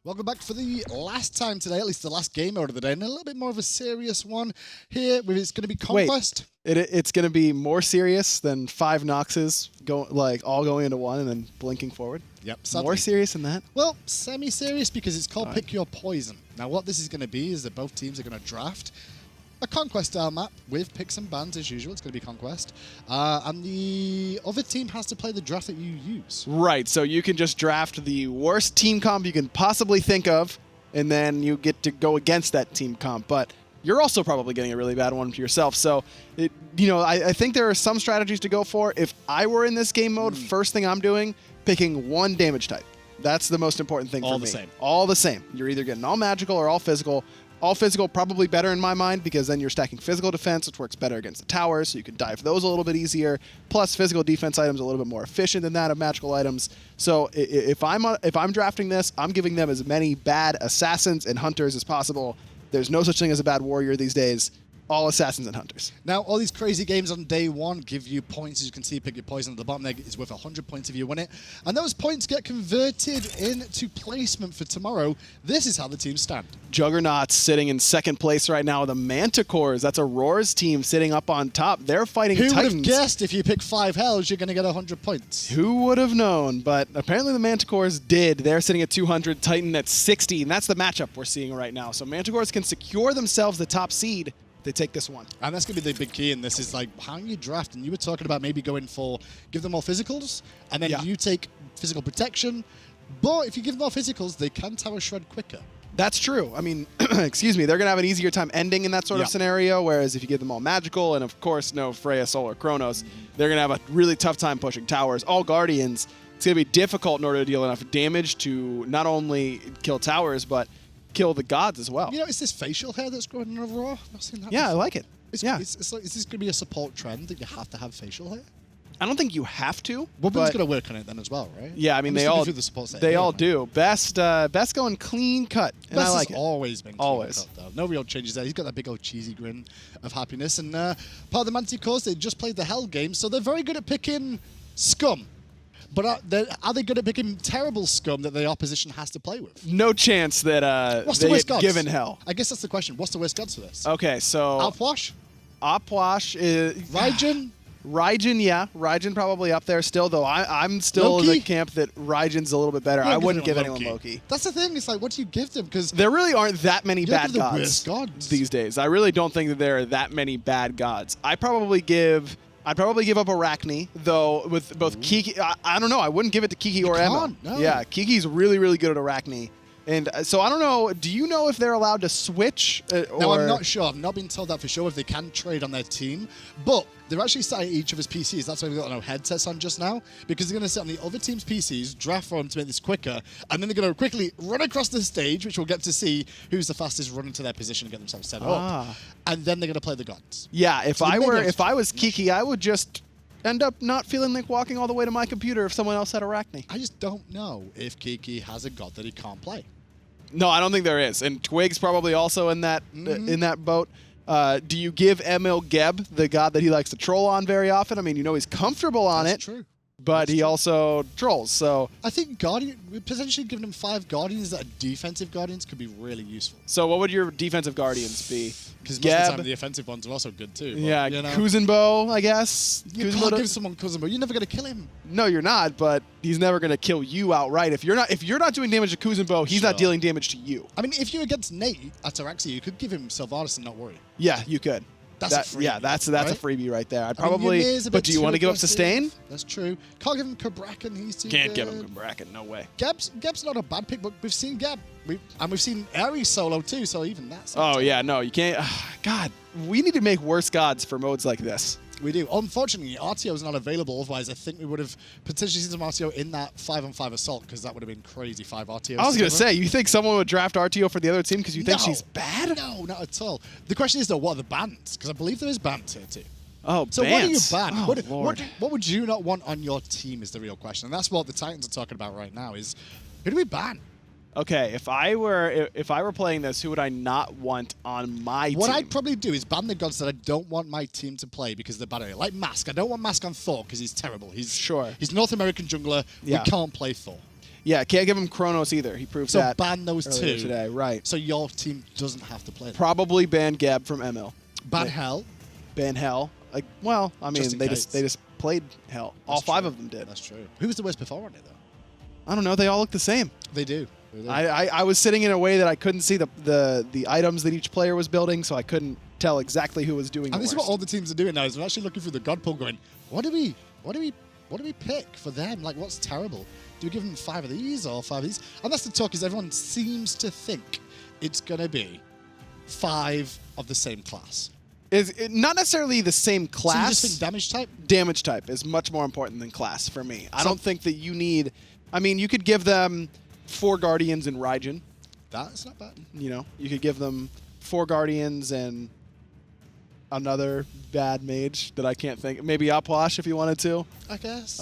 Welcome back for the last time today, at least the last game mode of the day, and a little bit more of a serious one here. It's going to be Conquest. Wait, it's going to be more serious than 5 Noxes all going into one and then blinking forward? Yep. Sadly. More serious than that? Well, semi-serious because it's called Pick Your Poison. Now, what this is going to be is that both teams are going to draft a Conquest-style map with picks and bans as usual. It's going to be Conquest. And the other team has to play the draft that you use. Right, so you can just draft the worst team comp you can possibly think of, and then you get to go against that team comp. But you're also probably getting a really bad one to yourself. So, I think there are some strategies to go for. If I were in this game mode, first thing I'm doing, picking one damage type. That's the most important thing for me. All the same. All the same. You're either getting all magical or all physical. All physical probably better in my mind because then you're stacking physical defense, which works better against the towers, so you can dive those a little bit easier. Plus, physical defense items are a little bit more efficient than that of magical items. So if I'm drafting this, I'm giving them as many bad assassins and hunters as possible. There's no such thing as a bad warrior these days. All assassins and hunters. Now, all these crazy games on day one give you points. As you can see, Pick Your Poison at the bottom there is worth 100 points if you win it. And those points get converted into placement for tomorrow. This is how the teams stand. Juggernaut's sitting in second place right now with the Manticores. That's Auror's team sitting up on top. They're fighting Titans. Who would have guessed if you pick 5 hells, you're going to get 100 points? Who would have known? But apparently the Manticores did. They're sitting at 200, Titan at 60, and that's the matchup we're seeing right now. So Manticores can secure themselves the top seed. They take this one. And that's going to be the big key in this is like how you draft. And you were talking about maybe going for give them more physicals and then you take physical protection. But if you give them more physicals, they can tower shred quicker. That's true. I mean, excuse me, they're going to have an easier time ending in that sort of scenario, whereas if you give them all magical and, of course, no Freya, Sol, or Kronos, they're going to have a really tough time pushing towers. All Guardians, it's going to be difficult in order to deal enough damage to not only kill towers, but kill the gods as well. You know, it's this facial hair that's growing in Aurora. I've not seen that before. I like it. It's like, is this going to be a support trend that you have to have facial hair? I don't think you have to. Wubbn's going to work on it then as well, right? Yeah, I mean, they all do. Best going clean cut, and Best I like has it. always been clean cut, though. No real changes there. He's got that big old cheesy grin of happiness. And part of the Manticores, they just played the Hell game, so they're very good at picking scum. But are they good at picking terrible scum that the opposition has to play with? No chance that What's they the worst get gods? given hell. I guess that's the question. What's the worst gods for this? Okay, so Alpwash? Opwash is Raijin? Raijin, yeah. Raijin probably up there still, though I'm still in the camp that Raijin's a little bit better. I wouldn't give anyone Loki. That's the thing. It's like, what do you give them? Because there really aren't that many bad the worst gods these days. I really don't think that there are that many bad gods. I'd probably give up Arachne, though, with both Kiki. I don't know. I wouldn't give it to Kiki or Emma. No. Yeah, Kiki's really, really good at Arachne. And so I don't know. Do you know if they're allowed to switch? No, I'm not sure. I've not been told that for sure if they can trade on their team. But they're actually sat at each of his PCs. That's why we've got no headsets on just now. Because they're going to sit on the other team's PCs, draft for them to make this quicker. And then they're going to quickly run across the stage, which we'll get to see who's the fastest run into their position and get themselves set up. And then they're going to play the gods. Yeah, if I was Kiki, I would just end up not feeling like walking all the way to my computer if someone else had Arachne. I just don't know if Kiki has a god that he can't play. No, I don't think there is. And Twig's probably also in that boat. Do you give Emil Geb, the god that he likes to troll on very often? I mean, he's comfortable on That's true. But he also trolls, so I think potentially giving him 5 Guardians that are defensive Guardians could be really useful. So what would your defensive Guardians be? Because most of the time the offensive ones are also good too. But, yeah, Kuzenbo, I guess. You can't give someone Kuzenbo. You're never going to kill him. No, you're not, but he's never going to kill you outright. If you're not doing damage to Kuzenbo, he's not dealing damage to you. I mean, if you're against Nate at Ataraxia, you could give him Sylvanas and not worry. Yeah, you could. That's a freebie. Yeah, that's right? a freebie right there. I'd probably. But do you want to give up sustain? That's true. Can't give him Cabrakan. He's too Can't good. give him Cabrakan. No way. Geb's not a bad pick, but we've seen Geb. We've seen Ares solo too, so even that's. Oh yeah, no, you can't. God, we need to make worse gods for modes like this. We do. Unfortunately, RTO is not available. Otherwise, I think we would have potentially seen some RTO in that 5-on-5 assault because that would have been crazy. 5 RTOs. I was going to say, you think someone would draft RTO for the other team because you think she's bad? No, not at all. The question is, though, what are the bans? Because I believe there is bans here, too. Oh, so bans. What are you ban? Oh, what would you not want on your team is the real question. And that's what the Titans are talking about right now is, who do we ban? Okay, if I were playing this, who would I not want on my team? What I'd probably do is ban the gods that I don't want my team to play because they're bad at it. Like Mask. I don't want Mask on Thor because he's terrible. He's North American jungler. Yeah. We can't play Thor. Yeah, can't give him Chronos either. He proved So that. ban those earlier two today, right? So your team doesn't have to play them. Probably ban Geb from ML. Ban Hell. Ban Hell. Like, well, I mean, Just in they case. just played Hell. All That's 5 true. of them did. That's true. Who was the worst performer on it, though? I don't know. They all look the same. They do. I was sitting in a way that I couldn't see the items that each player was building, so I couldn't tell exactly who was doing the And this is worst. what all the teams are doing now. Is we're actually looking through the God pool, going, what do we pick for them? Like, what's terrible? Do we give them 5 of these or 5 of these? And that's the talk. Is everyone seems to think it's gonna be 5 of the same class. Is it not necessarily the same class. So you just think damage type? Damage type is much more important than class for me. I don't think that you need. I mean, you could give them 4 Guardians and Raijin. That's not bad. You know, you could give them 4 Guardians and another bad mage that I can't think. Maybe Upwash if you wanted to. I guess.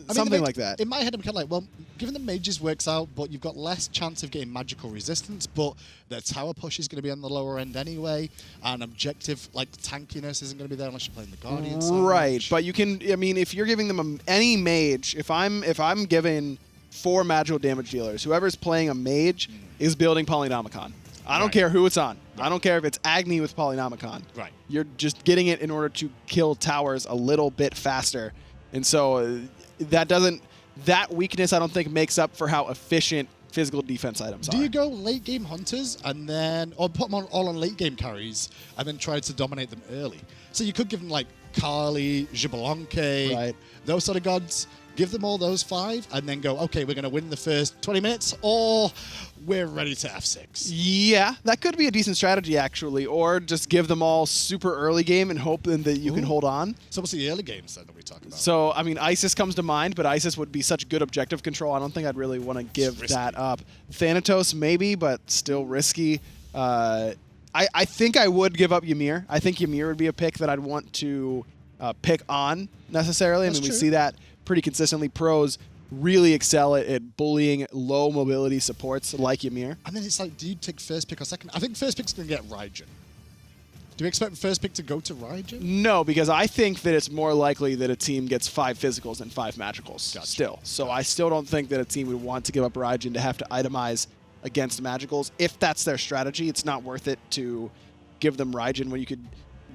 Something like that. In my head, I'm kind of like, well, giving them mages works out, but you've got less chance of getting magical resistance, but their tower push is going to be on the lower end anyway, and objective, like, tankiness isn't going to be there unless you're playing the Guardian so Right, much. but you can, I mean, if you're giving them any mage, if I'm giving 4 magical damage dealers, whoever's playing a mage is building Polynomicon. I don't care who it's on. I don't care if it's Agni with Polynomicon. Right. You're just getting it in order to kill towers a little bit faster. And so that weakness I don't think makes up for how efficient physical defense items are. Do you go late game hunters and then, or put them all on late game carries and then try to dominate them early? So you could give them like Kali, Xbalanque, Right. those sort of gods. Give them all those 5 and then go, okay, we're going to win the first 20 minutes or we're ready to F6. Yeah, that could be a decent strategy, actually. Or just give them all super early game and hope that you can hold on. So what's the early games then that we talk about? So, I mean, Isis comes to mind, but Isis would be such good objective control. I don't think I'd really want to give that up. Thanatos, maybe, but still risky. I think I would give up Ymir. I think Ymir would be a pick that I'd want to pick on necessarily. That's I mean, true. we see that pretty consistently. Pros really excel at bullying low mobility supports like Ymir. And then it's like, do you take first pick or second? I think first pick's going to get Raijin. Do you expect first pick to go to Raijin? No, because I think that it's more likely that a team gets 5 physicals than 5 magicals still. So I still don't think that a team would want to give up Raijin to have to itemize against magicals. If that's their strategy, it's not worth it to give them Raijin when you could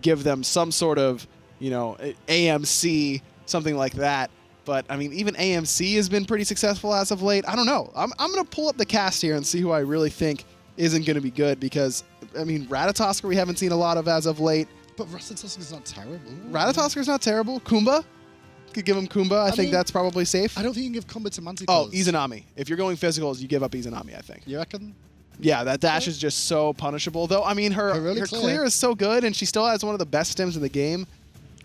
give them some sort of, you know, AMC, something like that. But, I mean, even AMC has been pretty successful as of late. I don't know. I'm going to pull up the cast here and see who I really think isn't going to be good because, I mean, Ratatosker we haven't seen a lot of as of late. But Ratatosker's not terrible. Ratatosker's not terrible. Kumba? Could give him Kumba. I think mean, that's probably safe. I don't think you can give Kumbha to Manticores. Oh, Izanami. If you're going physicals, you give up Izanami, I think. You reckon? Yeah, that dash is just so punishable. Though, I mean, her Really clear is so good, and she still has one of the best stims in the game.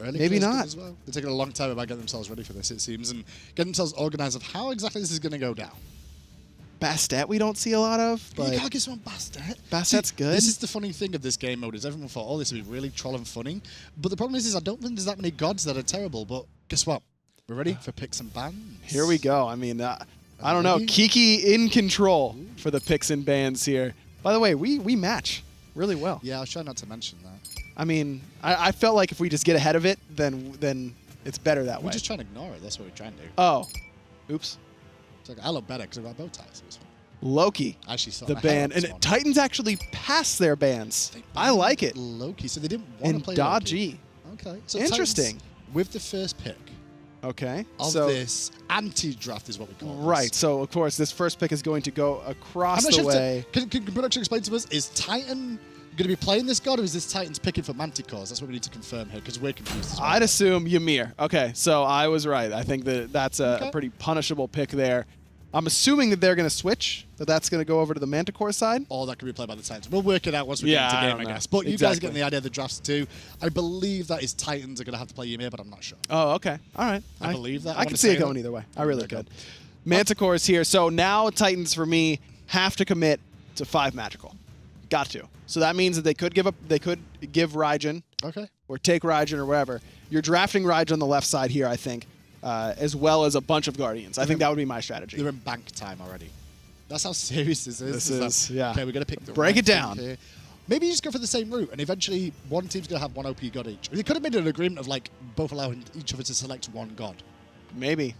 Early Maybe clear's good not. As well. They're taking a long time about getting themselves ready for this, it seems, and getting themselves organized of how exactly this is going to go down. Bastet we don't see a lot of. But You can't give someone Bastet. Bastet's good. This is the funny thing of this game mode is everyone thought, oh, this would be really troll and funny. But the problem is I don't think there's that many gods that are terrible. But guess what? We're ready for picks and bans. Here we go. I mean, I don't know. Kiki in control for the picks and bans here. By the way, we match really well. Yeah, I was trying not to mention that. I mean, I felt like if we just get ahead of it, then it's better that We're way. just trying to ignore it. That's what we're trying to do. Oh. Oops. It's like, I look better because I've got bow ties. So it's fine. Loki. I actually saw The my hair ban. up this And morning. Titans actually pass their bans. They I like it. Loki. So they didn't want And to play dodgy. Loki. Okay. So Interesting. Titans, with the first pick Okay. of so, this anti-draft is what we call right. this. So, of course, this first pick is going to go across I'm not the sure way. can production explain to us, is Titan going to be playing this god or is this Titan's picking for Manticores? That's what we need to confirm here because we're confused as well. I'd assume Ymir. Okay, so I was right. I think that's a Okay. pretty punishable pick there. I'm assuming that they're going to switch, that's going to go over to the Manticore side. Or that could be played by the Titans. We'll work it out once we Yeah, get I into don't game, I know. guess. But you guys are Exactly. getting the idea of the drafts too. I believe that is Titans are going to have to play Ymir, but I'm not sure. Oh, okay. All right. I believe that. I I wanna can see say it going that. either way. I really There you could. Manticores here. So now Titans, for me, have to commit to 5 magical. Got to. So that means that they could give Raijin Okay. or take Raijin or whatever. You're drafting Raijin on the left side here, I think, as well as a bunch of Guardians. I think that would be my strategy. They're in bank time already. That's how serious this is. This that, is, yeah. Okay, we're going to pick the Break right it down. thing here. Maybe you just go for the same route, and eventually one team's going to have 1 OP god each. They could have made an agreement of like both allowing each other to select 1 god. Maybe.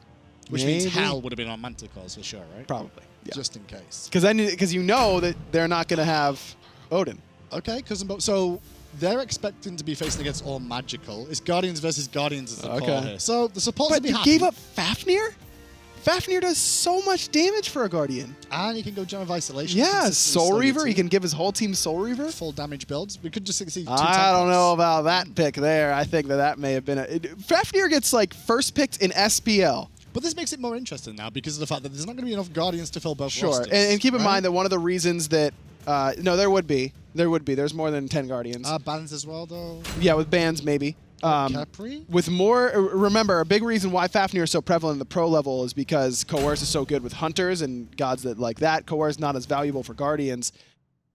Which means hell would have been on Manticores for sure, right? Probably. Yeah. Just in case. Because you know that they're not going to have Odin. Okay, Kuzenbo. So they're expecting to be facing against all magical. It's Guardians versus Guardians as the call here. So the supports will be happy. But you gave up Fafnir? Fafnir does so much damage for a Guardian. And he can go Gem of Isolation. Yeah, Soul Reaver. He can give his whole team Soul Reaver. Full damage builds. We could just see two I don't know about that pick there. I think that may have been Fafnir gets like first picked in SPL. But this makes it more interesting now because of the fact that there's not going to be enough Guardians to fill both Sure, rosters. and keep in mind that one of the reasons that no, there would be. There's more than 10 Guardians. Bans as well, though. Yeah, with bans maybe. Khepri? With more, remember, a big reason why Fafnir is so prevalent in the pro level is because Coerce is so good with hunters and gods that like that. Coerce not as valuable for Guardians.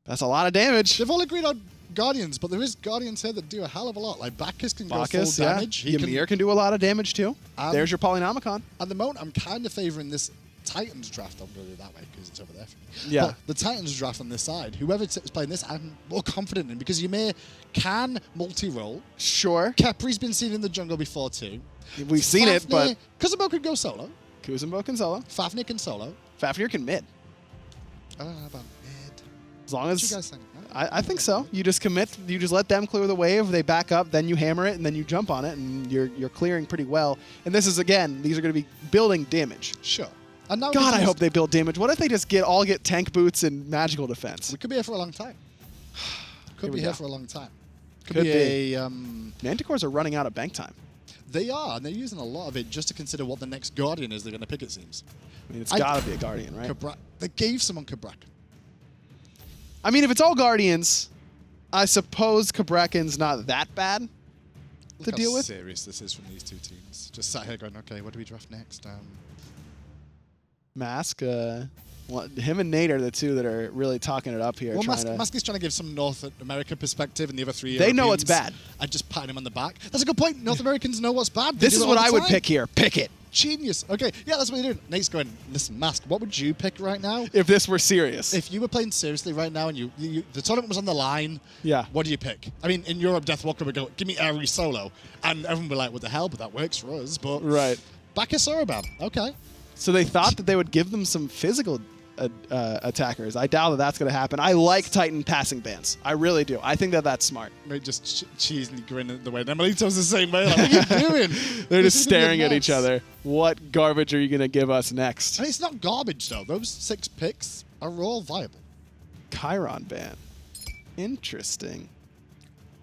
That's a lot of damage. They've all agreed on Guardians, but there is Guardians here that do a hell of a lot. Like Bacchus can go full damage. Ymir can do a lot of damage too. There's your Polynomicon. At the moment, I'm kind of favoring this Titans draft. I'm going to do it that way because it's over there for me. Yeah. But the Titans draft on this side, whoever is playing this, I'm more confident in because Ymir can multi-roll. Sure. Kepri's been seen in the jungle before too. We've seen it, but Kuzenbo could go solo. Kuzenbo can solo. Fafnir can solo. Fafnir can mid. I don't know about mid. As long as what you guys think? I think so. You just commit. You just let them clear the wave. They back up. Then you hammer it, and then you jump on it, and you're clearing pretty well. And this is again. These are going to be building damage. Sure. And now God, I hope they build damage. What if they just all get tank boots and magical defense? We could be here for a long time. Could be here for a long time. Could be. A Manticores are running out of bank time. They are, and they're using a lot of it just to consider what the next Guardian is they're going to pick, it seems. I mean, it's got to be a Guardian, right? They gave someone Cabrakan. I mean, if it's all Guardians, I suppose Cabrakan's not that bad to deal with. Look how serious this is from these two teams. Just sat here going, okay, what do we draft next? Mask, him and Nate are the two that are really talking it up here. Well, Mask is trying to give some North America perspective, and the other three they know what's bad. I just patting him on the back. That's a good point. North Americans know what's bad. This is what I would pick here. Pick it. Genius. Okay, yeah, that's what you're doing. Nate's going, listen, Mask, what would you pick right now? If this were serious. If you were playing seriously right now and the tournament was on the line, yeah, what do you pick? I mean, in Europe, Deathwalker would go, give me Ares solo. And everyone would be like, what the hell? But that works for us. But right. Bacchus or okay. So they thought that they would give them some physical attackers. I doubt that that's going to happen. I like Titan passing bans. I really do. I think that that's smart. Mate, just cheesing grinning the way. Emilitoo's the same way. Like, what are you doing? They're just staring at each other. What garbage are you going to give us next? And it's not garbage, though. Those 6 picks are all viable. Chiron ban. Interesting.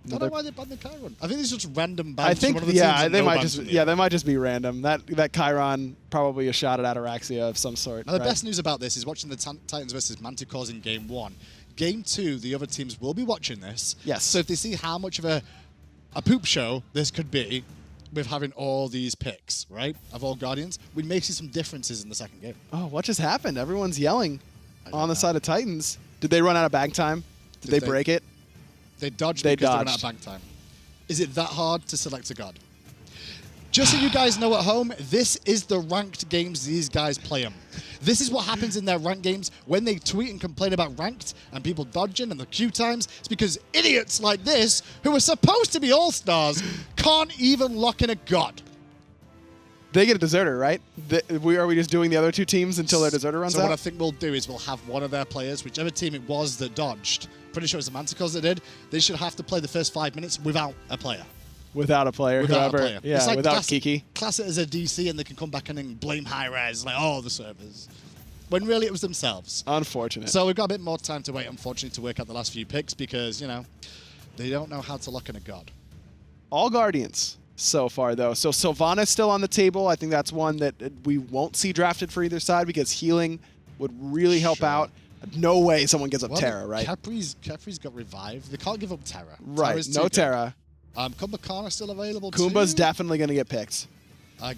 I don't know why they banned the Chiron. I think it's just random bans. I think they might just be random. That Chiron probably a shot at Ataraxia of some sort. Now, the best news about this is watching the Titans versus Manticores in Game 1. Game 2, the other teams will be watching this. Yes. So if they see how much of a poop show this could be with having all these picks, right, of all Guardians, we may see some differences in the second game. Oh, what just happened? Everyone's yelling on the side of Titans. Did they run out of bag time? Did they break it? They dodged because they ran out of bank time. Is it that hard to select a god? Just so you guys know at home, this is the ranked games these guys play them. This is what happens in their ranked games when they tweet and complain about ranked and people dodging and the queue times. It's because idiots like this, who are supposed to be all-stars, can't even lock in a god. They get a deserter, right? Are we just doing the other two teams until their deserter runs out? So what I think we'll do is we'll have one of their players, whichever team it was that dodged, pretty sure it's the Manticores that did, they should have to play the first 5 minutes without a player. Without a player, without a player. Yeah, it's like without Kiki. Class it as a DC and they can come back and then blame hi-rez, like, the servers. When really it was themselves. Unfortunate. So we've got a bit more time to wait, unfortunately, to work out the last few picks because, they don't know how to lock in a god. All Guardians so far, though. So Sylvana's still on the table. I think that's one that we won't see drafted for either side because healing would really help out. No way someone gives up Terra, right? Khepri's got revived. They can't give up Terra. Right, no Terra. Kumbhakarna still available Kumba's definitely going to get picked.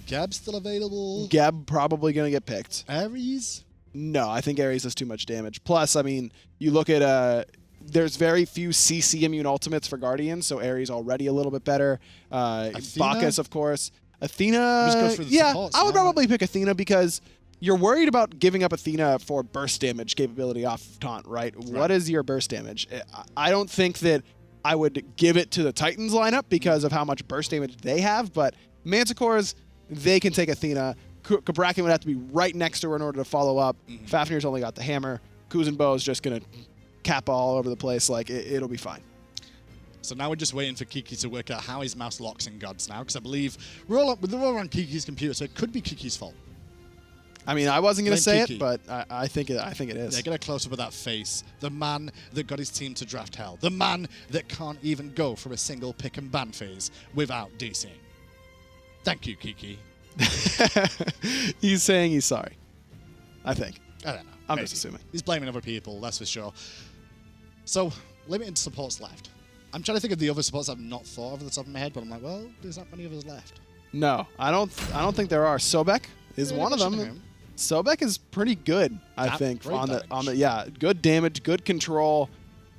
Geb's still available. Geb probably going to get picked. Ares? No, I think Ares does too much damage. Plus, I mean, you look at... there's very few CC immune ultimates for Guardians, so Ares already a little bit better. Bacchus, of course. Athena, supports, I would probably pick Athena because you're worried about giving up Athena for burst damage capability off taunt, right? What is your burst damage? I don't think that I would give it to the Titans lineup because of how much burst damage they have, but Manticores, they can take Athena. Cabrakan would have to be right next to her in order to follow up. Fafnir's only got the hammer. Kuzenbo is just going to cap all over the place. Like, it'll be fine. So now we're just waiting for Kiki to work out how his mouse locks in gods now, because I believe we're all on Kiki's computer, so it could be Kiki's fault. I mean, I wasn't going to say Kiki. it, but I think it is. Yeah, get a close-up of that face. The man that got his team to draft hell. The man that can't even go from a single pick and ban phase without DCing. Thank you, Kiki. He's saying he's sorry. I think. I don't know. I'm Maybe. just assuming. He's blaming other people, that's for sure. So, limited supports left. I'm trying to think of the other supports I've not thought of at the top of my head, but I'm like, well, there's not many others left. No, I don't think there are. Sobek is one of them. Sobek is pretty good, I think, on the good damage, good control.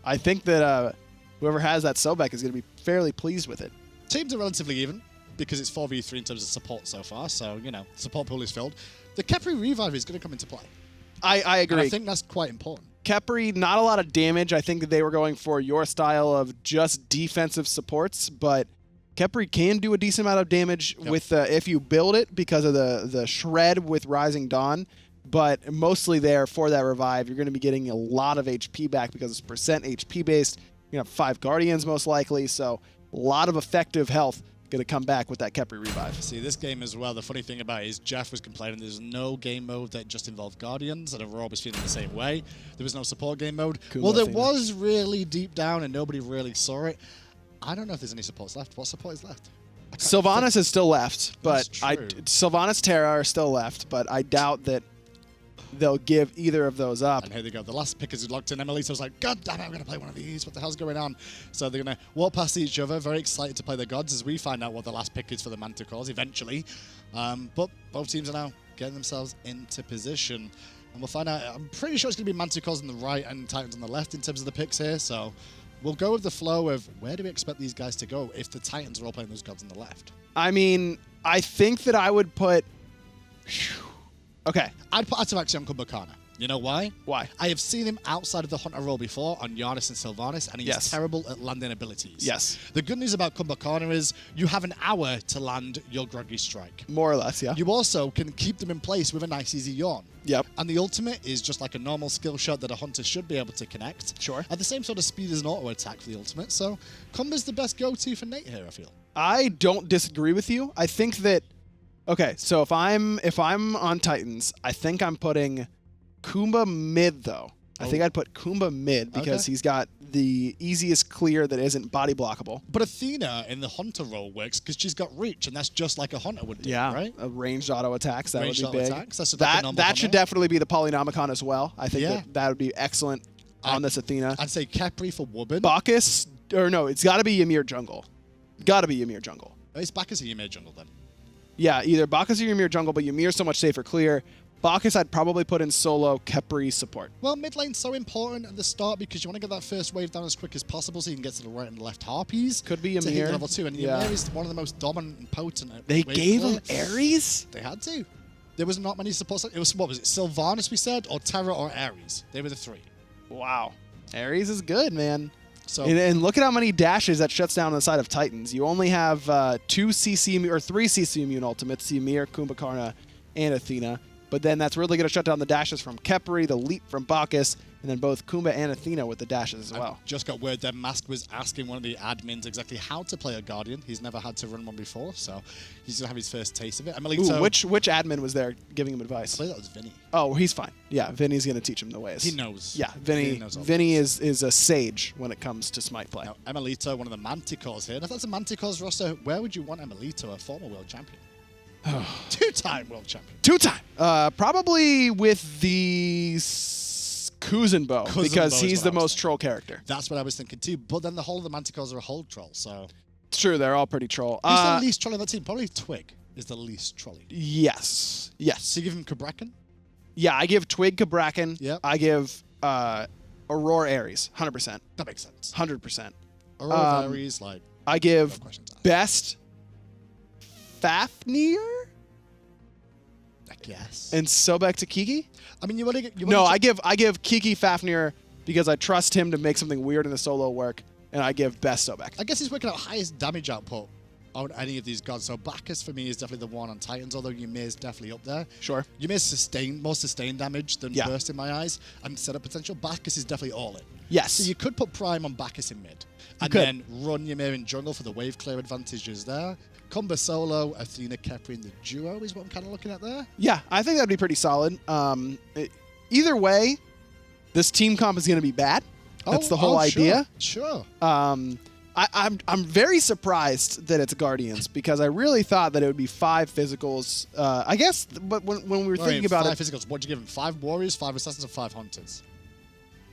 I think that whoever has that Sobek is going to be fairly pleased with it. Teams are relatively even because it's 4v3 in terms of support so far, so, you know, support pool is filled. The Khepri revive is going to come into play. I agree. And I think that's quite important. Khepri, not a lot of damage. I think that they were going for your style of just defensive supports, but Khepri can do a decent amount of damage with if you build it because of the shred with Rising Dawn, but mostly there for that revive, you're going to be getting a lot of HP back because it's percent HP based. You're going to have 5 Guardians most likely, so a lot of effective health going to come back with that Khepri revive. See, this game as well, the funny thing about it is Jeff was complaining there's no game mode that just involved Guardians, and Aror was feeling the same way. There was no support game mode. Well, there was really deep down, and nobody really saw it. I don't know if there's any supports left. What support is left? Sylvanas is still left, but Sylvanas Terra are still left, but I doubt that they'll give either of those up. And here they go. The last pick is locked in. Emilitoo's like, God damn it, I'm going to play one of these. What the hell's going on? So they're going to walk past each other, very excited to play their gods as we find out what the last pick is for the Manticores eventually. But both teams are now getting themselves into position. And we'll find out. I'm pretty sure it's going to be Manticores on the right and Titans on the left in terms of the picks here. So we'll go with the flow of where do we expect these guys to go if the Titans are all playing those gods on the left? I mean, I think that I would put... Okay. I'd put Ataraxia on Kumbhakarna. You know why? Why? I have seen him outside of the Hunter role before on Giannis and Sylvanas, and he's terrible at landing abilities. Yes. The good news about Kumbhakarna is you have an hour to land your Groggy Strike. More or less, yeah. You also can keep them in place with a nice easy yawn. Yep. And the ultimate is just like a normal skill shot that a Hunter should be able to connect. Sure. At the same sort of speed as an auto attack for the ultimate, so Kumba's the best go-to for Nate here, I feel. I don't disagree with you. I think that... Okay, so if I'm on Titans, I think I'm putting Kumba mid, though. I think I'd put Kumba mid because he's got the easiest clear that isn't body blockable. But Athena in the Hunter role works because she's got reach, and that's just like a Hunter would do, right? Ranged auto attacks, that would be big. That should definitely be the Polynomicon as well. I think that would be excellent on this Athena. I'd say Khepri for Wubbn. Bacchus, or no, it's got to be Ymir jungle. Got to be Ymir jungle. It's Bacchus or Ymir jungle then? Yeah, either Bacchus or Ymir jungle, but Ymir's so much safer clear. Bacchus I'd probably put in solo Khepri support. Well, mid lane's so important at the start because you want to get that first wave down as quick as possible so you can get to the right and left harpies. Could be Ymir. To hit level 2, and Ymir is one of the most dominant and potent. They gave him Ares? They had to. There was not many supports. It was, what was it, Sylvanas we said, or Terra or Ares? They were the 3. Wow. Ares is good, man. So, and look at how many dashes that shuts down on the side of Titans. You only have 2 CC or 3 CC immune ultimates, Ymir, Kumbhakarna, and Athena. But then that's really going to shut down the dashes from Khepri, the leap from Bacchus, and then both Kumbha and Athena with the dashes as well. Just got word that Mask was asking one of the admins exactly how to play a Guardian. He's never had to run one before, so he's going to have his first taste of it. Ooh, which admin was there giving him advice? I believe that was Vinny. Oh, he's fine. Yeah, Vinny's going to teach him the ways. He knows. Yeah, Vinny is a sage when it comes to Smite play. Now, Emilitoo, one of the Manticores here. And if that's a Manticores roster, where would you want Emilitoo, a former world champion? 2-time world champion. 2-time. Probably with the Kuzenbo, because he's the most troll character. That's what I was thinking too. But then the whole of the Manticores are a hold troll, so... It's true, they're all pretty troll. Who's the least troll on that team? Probably Twig is the least trolly. Yes. So you give him Cabrakan? Yeah, I give Twig Cabrakan. Yep. I give Aror Ares, 100%. That makes sense. 100%. Aror Ares, like... I give Best Fafnir? I guess. And Sobek to Kiki? I mean, you want to get... I give Kiki Fafnir because I trust him to make something weird in the solo work, and I give Best Sobek. I guess he's working out highest damage output on any of these gods. So Bacchus for me is definitely the one on Titans, although Ymir's definitely up there. Sure. Ymir's more sustained damage than Yeah. burst in my eyes, and setup potential. Bacchus is definitely all in. Yes. So you could put Prime on Bacchus in mid, and could. then run Ymir in jungle for the wave clear advantages there. Kumba solo, Athena, Khepri in the duo is what I'm kind of looking at there. Yeah, I think that'd be pretty solid. Either way, this team comp is going to be bad. That's the whole idea. Sure. I'm very surprised that it's Guardians because I really thought that it would be 5 physicals. I guess, but when we were thinking about 5 physicals, what'd you give them? 5 warriors, 5 assassins, or 5 hunters?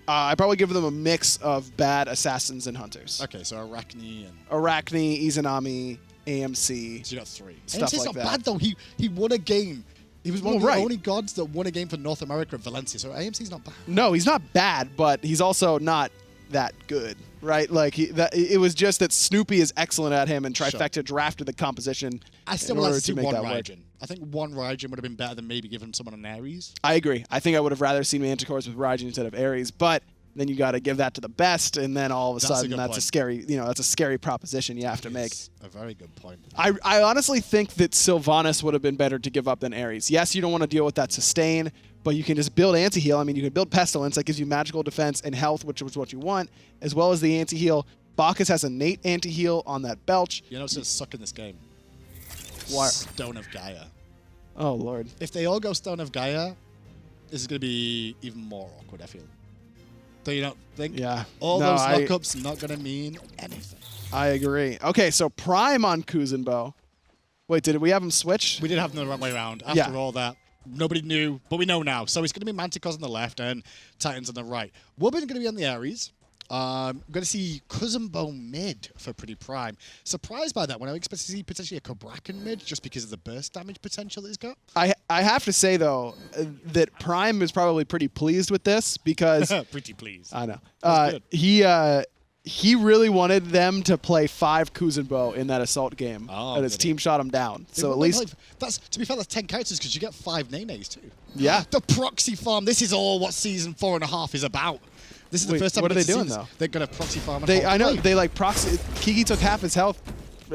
I probably give them a mix of bad assassins and hunters. Okay, so Arachne and Izanami, AMC. So you got 3. Stuff AMC's like not that. bad though. He won a game. He was one of the right. only gods that won a game for North America at Valencia. So AMC's not bad. No, he's not bad, but he's also not that good, right? Like it was just that Snoopy is excellent at him, and Trifecta drafted the composition. I still in would order like to see make one that work. Raijin. I think one Raijin would have been better than maybe giving someone an Ares. I agree. I think I would have rather seen Manticores with Raijin instead of Ares, but then you got to give that to the best, and then all of a sudden that's a scary, that's a scary proposition you have to make. A very good point. I honestly think that Sylvanas would have been better to give up than Ares. Yes, you don't want to deal with that sustain, but you can just build anti-heal. I mean, you can build Pestilence that gives you magical defense and health, which is what you want, as well as the anti-heal. Bacchus has innate anti-heal on that Belch. You know what's going to suck in this game? What? Stone of Gaia. Oh, Lord. If they all go Stone of Gaia, this is going to be even more awkward, I feel. Do you not think? Yeah. All those lockups not going to mean anything. I agree. Okay, so Prime on Kuzenbo. Wait, did we have him switch? We did have them the right way around. After all that, nobody knew, but we know now. So it's going to be Manticores on the left and Titans on the right. Wubbn going to be on the Ares. I'm going to see Kuzenbo mid for PrettyPriMe. Surprised by that when I expect to see potentially a Cabrakan mid just because of the burst damage potential that he's got. I have to say, though, that Prime is probably pretty pleased with this because... Pretty pleased. I know. He really wanted them to play 5 Kuzenbo in that assault game, and his team shot him down. So at least... that's to be fair, that's 10 characters because you get 5 Nenes too. Yeah. The proxy farm. This is all what season 4.5 is about. This is the first time. What are they doing though? They're gonna proxy farm. I know they like proxy. Kiki took half his health.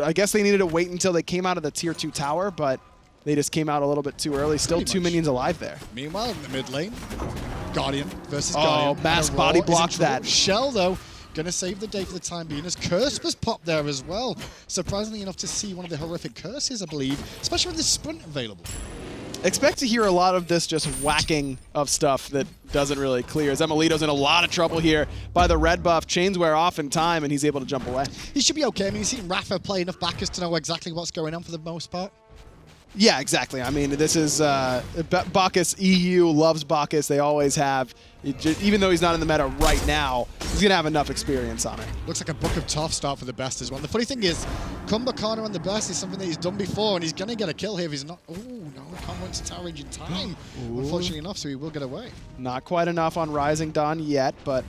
I guess they needed to wait until they came out of the tier 2 tower, but they just came out a little bit too early. Still 2 minions alive there. Meanwhile, in the mid lane, Guardian versus Guardian. Oh, mask body blocked that. Shell though. Gonna save the day for the time being as Curse was popped there as well. Surprisingly enough to see one of the horrific curses, I believe, especially with the sprint available. Expect to hear a lot of this just whacking of stuff that doesn't really clear. As emilitoo's in a lot of trouble here by the red buff. Chains wear off in time, and he's able to jump away. He should be okay. I mean, you've seen Rafa play enough Bacchus to know exactly what's going on for the most part. Yeah, exactly. I mean, this is Bacchus. EU loves Bacchus. They always have. Even though he's not in the meta right now, he's going to have enough experience on it. Looks like a Book of Tough start for the best as well. The funny thing is, Kumbhakarna on the best is something that he's done before, and he's going to get a kill here if he's not... Oh, no, he can't run to tower range in time, unfortunately enough, so he will get away. Not quite enough on Rising Dawn yet, but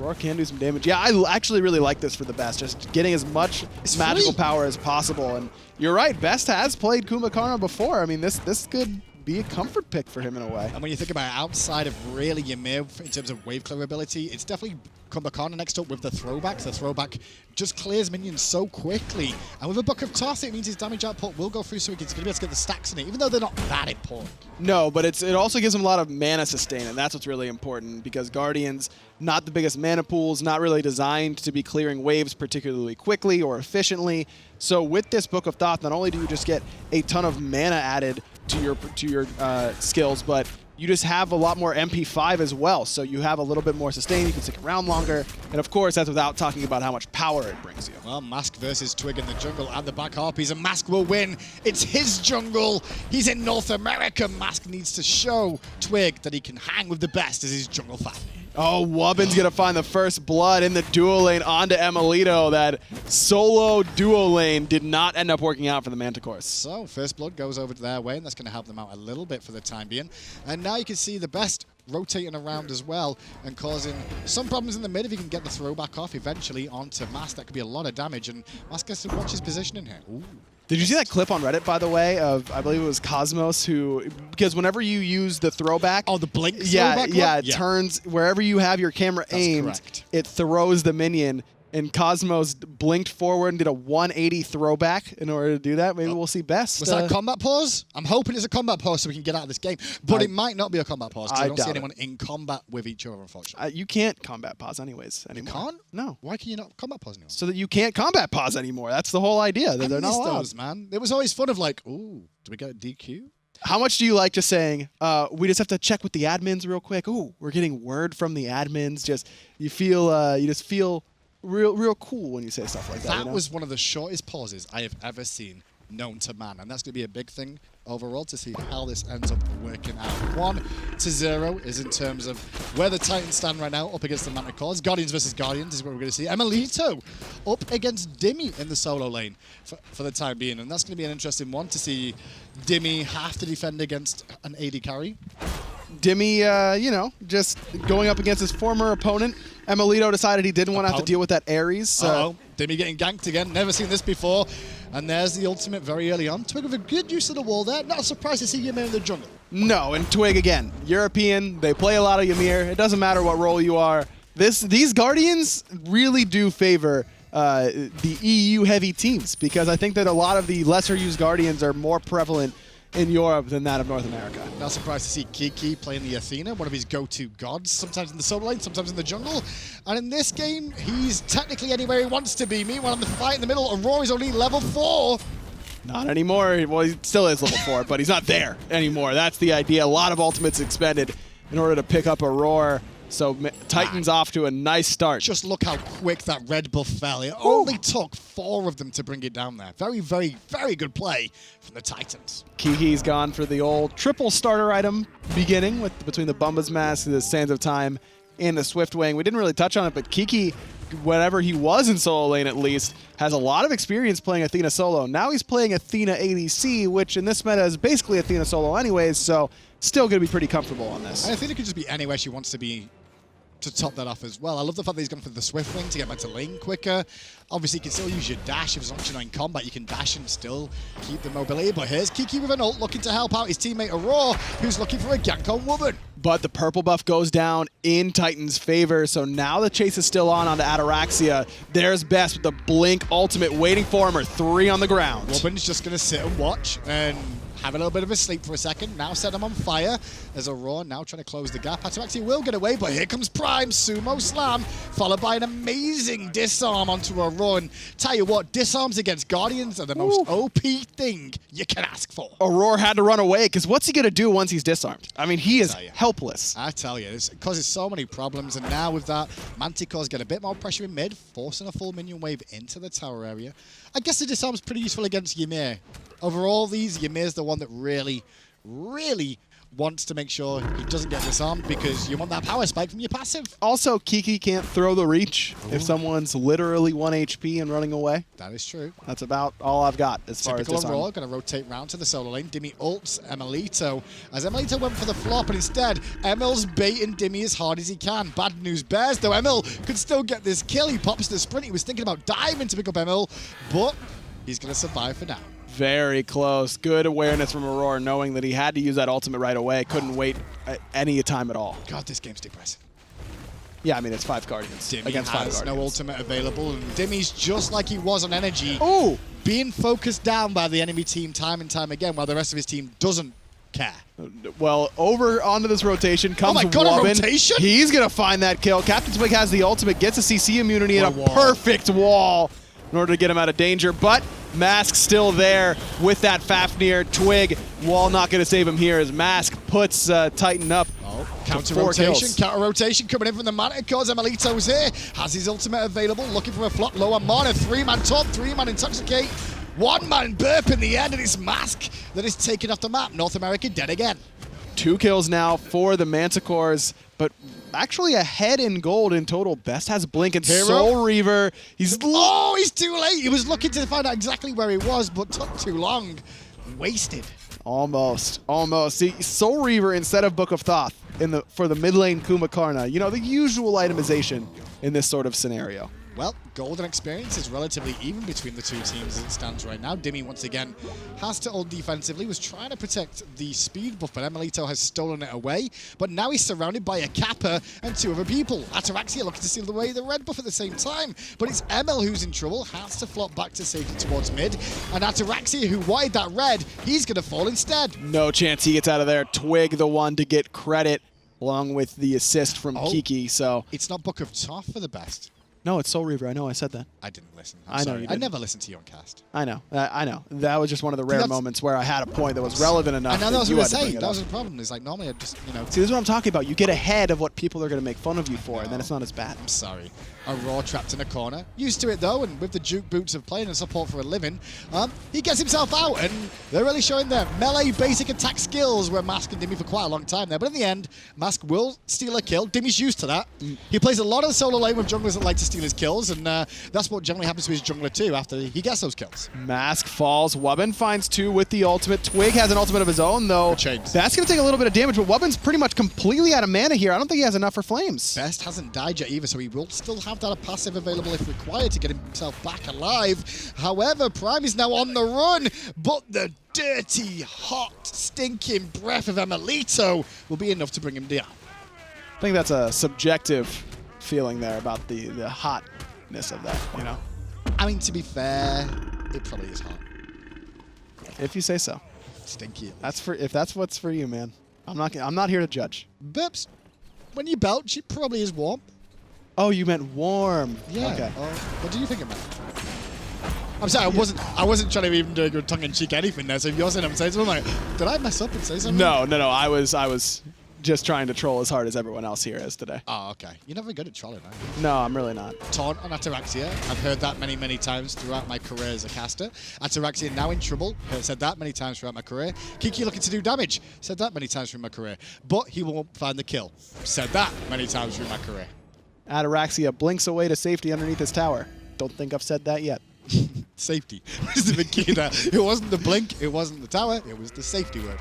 Aurora can do some damage. Yeah, I actually really like this for the best, just getting as much magical power as possible. And you're right, Best has played Kumbhakarna before. I mean, this could be a comfort pick for him in a way. And when you think about it, outside of really Ymir in terms of wave clear ability, it's definitely Kumbhakarna next up with the throwback. The throwback just clears minions so quickly. And with a Book of Toss, it means his damage output will go through, so he's going to be able to get the stacks in it, even though they're not that important. No, but it also gives him a lot of mana sustain, and that's what's really important because Guardians, not the biggest mana pools, not really designed to be clearing waves particularly quickly or efficiently. So with this Book of Thoth, not only do you just get a ton of mana added to your skills, but you just have a lot more MP5 as well. So you have a little bit more sustain, you can stick around longer, and of course that's without talking about how much power it brings you. Well, Mask versus Twig in the jungle and the back harpies, and Mask will win. It's his jungle. He's in North America. Mask needs to show Twig that he can hang with the best as his jungle Fafnir. Oh, Wubbn's going to find the first blood in the duo lane onto emilitoo. That solo duo lane did not end up working out for the Manticores. So, first blood goes over to their way, and that's going to help them out a little bit for the time being. And now you can see the best rotating around as well and causing some problems in the mid if he can get the throwback off eventually onto Mask. That could be a lot of damage, and Mask has to watch his positioning here. Ooh. Did you see that clip on Reddit, by the way, of, I believe it was Cosmos, who, because whenever you use the throwback... Oh, the blink yeah, throwback? Yeah, it turns, wherever you have your camera aimed, correct. it throws the minion and Cosmos blinked forward and did a 180 throwback in order to do that. Maybe we'll see Best. Was that a combat pause? I'm hoping it's a combat pause so we can get out of this game. But it might not be a combat pause because I don't see anyone in combat with each other, unfortunately. You can't combat pause anyways anymore. You can't? No. Why can you not combat pause anymore? So that you can't combat pause anymore. That's the whole idea. That they're not allowed. Those, man. It was always fun of like, ooh, do we get a DQ? How much do you like just saying, we just have to check with the admins real quick? Ooh, we're getting word from the admins. You just feel real cool when you say stuff like that. That was one of the shortest pauses I have ever seen known to man, and that's going to be a big thing overall to see how this ends up working out. 1-0 is in terms of where the Titans stand right now up against the Manticores. Guardians versus Guardians is what we're going to see. emilitoo up against Dimi in the solo lane for the time being, and that's going to be an interesting one to see Dimi have to defend against an AD carry. Dimi, just going up against his former opponent. emilitoo decided he didn't want to have to deal with that Ares. Dimi getting ganked again. Never seen this before. And there's the ultimate very early on. Twig with a good use of the wall there. Not surprised to see Ymir in the jungle. No, and Twig again. European, they play a lot of Ymir. It doesn't matter what role you are. These Guardians really do favor the EU-heavy teams because I think that a lot of the lesser-used Guardians are more prevalent in Europe than that of North America. Not surprised to see KiKi playing the Athena, one of his go-to gods, sometimes in the solo lane, sometimes in the jungle. And in this game, he's technically anywhere he wants to be. Meanwhile, in the fight in the middle, Aror is only level 4. Not anymore. Well, he still is level 4, but he's not there anymore. That's the idea. A lot of ultimates expended in order to pick up Aror. So Titan's off to a nice start. Just look how quick that red buff fell. It only took 4 of them to bring it down there. Very, very, very good play from the Titans. KiKi's gone for the old triple starter item beginning between the Bumba's Mask, the Sands of Time, and the Swift Wing. We didn't really touch on it, but KiKi, whenever he was in solo lane at least, has a lot of experience playing Athena solo. Now he's playing Athena ADC, which in this meta is basically Athena solo anyways, so still going to be pretty comfortable on this. And Athena could just be anywhere she wants to be to top that off as well. I love the fact that he's gone for the Swift Wing to get back to lane quicker. Obviously, you can still use your dash. If as long as you're not in combat, you can dash and still keep the mobility. But here's KiKi with an ult looking to help out his teammate Aror, who's looking for a gank on Wubbn. But the purple buff goes down in Titan's favor, so now the chase is still onto Ataraxia. There's Best with the Blink ultimate waiting for him, or 3 on the ground. Wubbn's just going to sit and watch and have a little bit of a sleep for a second. Now set him on fire. There's Aror now trying to close the gap. Ataraxia will get away, but here comes Prime. Sumo Slam, followed by an amazing disarm onto Aror. And tell you what, disarms against Guardians are the most OP thing you can ask for. Aror had to run away, because what's he going to do once he's disarmed? I mean, he is helpless. I tell you, it causes so many problems. And now with that, Manticores get a bit more pressure in mid, forcing a full minion wave into the tower area. I guess the disarm's pretty useful against Ymir. Overall, Ymir's the one that really, really wants to make sure he doesn't get disarmed because you want that power spike from your passive. Also, KiKi can't throw the reach if someone's literally 1 HP and running away. That is true. That's about all I've got as far as disarm. Typical Aror, going to rotate round to the solo lane. Dimi ults emilitoo. As emilitoo went for the flop, and instead, Emil's baiting Dimi as hard as he can. Bad news bears, though Emil could still get this kill. He pops the sprint. He was thinking about diving to pick up Emil, but he's going to survive for now. Very close. Good awareness from Aror, knowing that he had to use that ultimate right away. Couldn't wait any time at all. God, this game's depressing. Yeah, I mean, it's 5 Guardians Dimi against 5 has Guardians. no ultimate available, and Dimi's just like he was on Energy. Ooh! Being focused down by the enemy team time and time again, while the rest of his team doesn't care. Well, over onto this rotation comes Oh my God, Wubbn. a rotation? He's going to find that kill. CaptainTwig has the ultimate, gets a CC immunity and a perfect wall in order to get him out of danger, but Mask still there with that Fafnir. Twig, wall not going to save him here as Mask puts Titan up. Counter rotation coming in from the Manticores. emilitoo's here, has his ultimate available, looking for a flop lower mana. 3-man top, 3-man intoxicate, 1-man burp in the end, and it's Mask that is taken off the map. North America dead again. 2 kills now for the Manticores, but actually ahead in gold in total. Best has Blink and Soul Reaver. He's too late. He was looking to find out exactly where he was, but took too long. Wasted. Almost. See, Soul Reaver instead of Book of Thoth for the mid lane Kumbhakarna. You know, the usual itemization in this sort of scenario. Well, golden experience is relatively even between the two teams as it stands right now. Dimi, once again, has to hold defensively, was trying to protect the speed buff, but emilitoo has stolen it away. But now he's surrounded by a Kappa and 2 other people. Ataraxia looking to steal away the red buff at the same time, but it's Emil who's in trouble, has to flop back to safety towards mid. And Ataraxia, who wanted that red, he's going to fall instead. No chance he gets out of there. Twig, the one to get credit, along with the assist from Kiki, so... It's not Book of Toph for the best. No, it's Soul Reaver. I know I said that. I didn't listen. I know sorry. you I didn't. never listened to you on cast. I know. I know. That was just one of the rare moments where I had a point that was relevant enough. And I was that going you to had to say, bring it that up. was the problem. It's like, normally I just, you know... See, this is what I'm talking about. You get ahead of what people are going to make fun of you for, and then it's not as bad. I'm sorry. Aror trapped in a corner. Used to it, though, and with the juke boots of playing and support for a living, he gets himself out, and they're really showing their melee basic attack skills where Mask and Dimi for quite a long time there. But in the end, Mask will steal a kill. Dimi's used to that. He plays a lot of solo lane with junglers that like to steal his kills, and that's what generally happens to his jungler, too, after he gets those kills. Mask falls. Wubbn finds 2 with the ultimate. Twig has an ultimate of his own, though. Chains. That's going to take a little bit of damage, but Wubbn's pretty much completely out of mana here. I don't think he has enough for flames. Best hasn't died yet either, so he will still have that passive available if required to get himself back alive. However, Prime is now on the run, but the dirty, hot, stinking breath of emilitoo will be enough to bring him down. I think that's a subjective feeling there about the hotness of that, you know? I mean, to be fair, it probably is hot. If you say so. Stinky. If that's what's for you, man. I'm not here to judge. Burps, when you belch, it probably is warm. Oh, you meant warm. Yeah. Okay. What do you think it meant? I'm sorry, I wasn't trying to even do a tongue-in-cheek anything there. So if you're saying I'm saying something, I'm like, did I mess up and say something? No. I was just trying to troll as hard as everyone else here is today. Oh, okay. You're never good at trolling, are you? No, I'm really not. Taunt on Ataraxia. I've heard that many, many times throughout my career as a caster. Ataraxia now in trouble. Said that many times throughout my career. Kiki looking to do damage. Said that many times through my career. But he won't find the kill. Said that many times through my career. Ataraxia blinks away to safety underneath his tower. Don't think I've said that yet. Safety is the big key there. It wasn't the blink, it wasn't the tower, it was the safety word.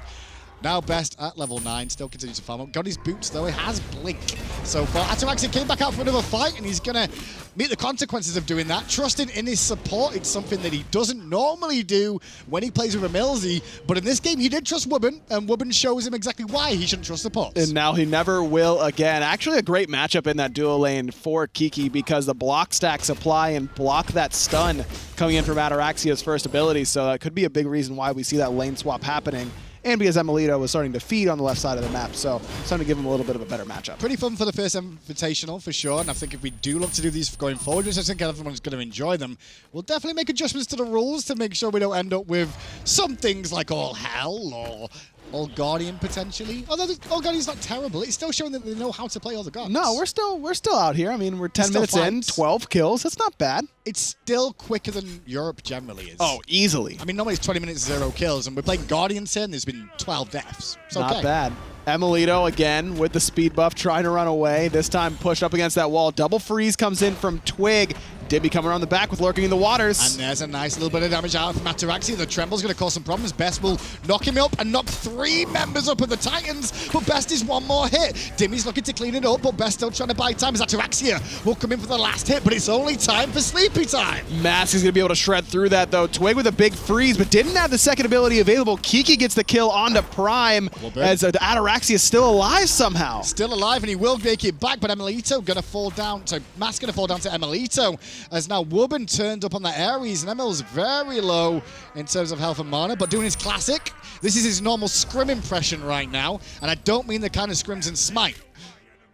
Now Best at level 9, still continues to farm up. Got his boots though, it has blink so far. Ataraxia came back out for another fight and he's gonna meet the consequences of doing that. Trusting in his support, it's something that he doesn't normally do when he plays with a Milsey, but in this game he did trust Wubbn, and Wubbn shows him exactly why he shouldn't trust supports. And now he never will again. Actually a great matchup in that duo lane for Kiki because the block stacks apply and block that stun coming in from Ataraxia's first ability, so that could be a big reason why we see that lane swap happening. And because emilitoo was starting to feed on the left side of the map, so it's time to give him a little bit of a better matchup. Pretty fun for the first Invitational, for sure, and I think if we do look to do these going forward, which I think everyone's going to enjoy them, we'll definitely make adjustments to the rules to make sure we don't end up with some things like All Hell or All Guardian, potentially. Although All Guardian's not terrible, it's still showing that they know how to play all the gods. No, we're still out here. I mean, we're 10 minutes in, 12 kills. That's not bad. It's still quicker than Europe generally is. Oh, easily. I mean, normally it's 20 minutes, 0 kills, and we're playing Guardians here, and there's been 12 deaths. It's Not okay. bad. emilitoo again with the speed buff, trying to run away. This time pushed up against that wall. Double freeze comes in from Twig. Dimi coming around the back with Lurking in the Waters. And there's a nice little bit of damage out from Ataraxia. The Tremble's going to cause some problems. Best will knock him up and knock 3 members up of the Titans, but Best is one more hit. Dimi's looking to clean it up, but Best still trying to buy time as Ataraxia will come in for the last hit, but it's only time for sleepy time. Mask is going to be able to shred through that, though. Twig with a big freeze, but didn't have the second ability available. Kiki gets the kill onto Prime as Ataraxia is still alive somehow. Still alive, and he will make it back, but emilitoo going to fall down. So Mask going to fall down to emilitoo, as now Wubbn turned up on that Ares, and Emil's very low in terms of health and mana, but doing his classic. This is his normal scrim impression right now, and I don't mean the kind of scrims in Smite.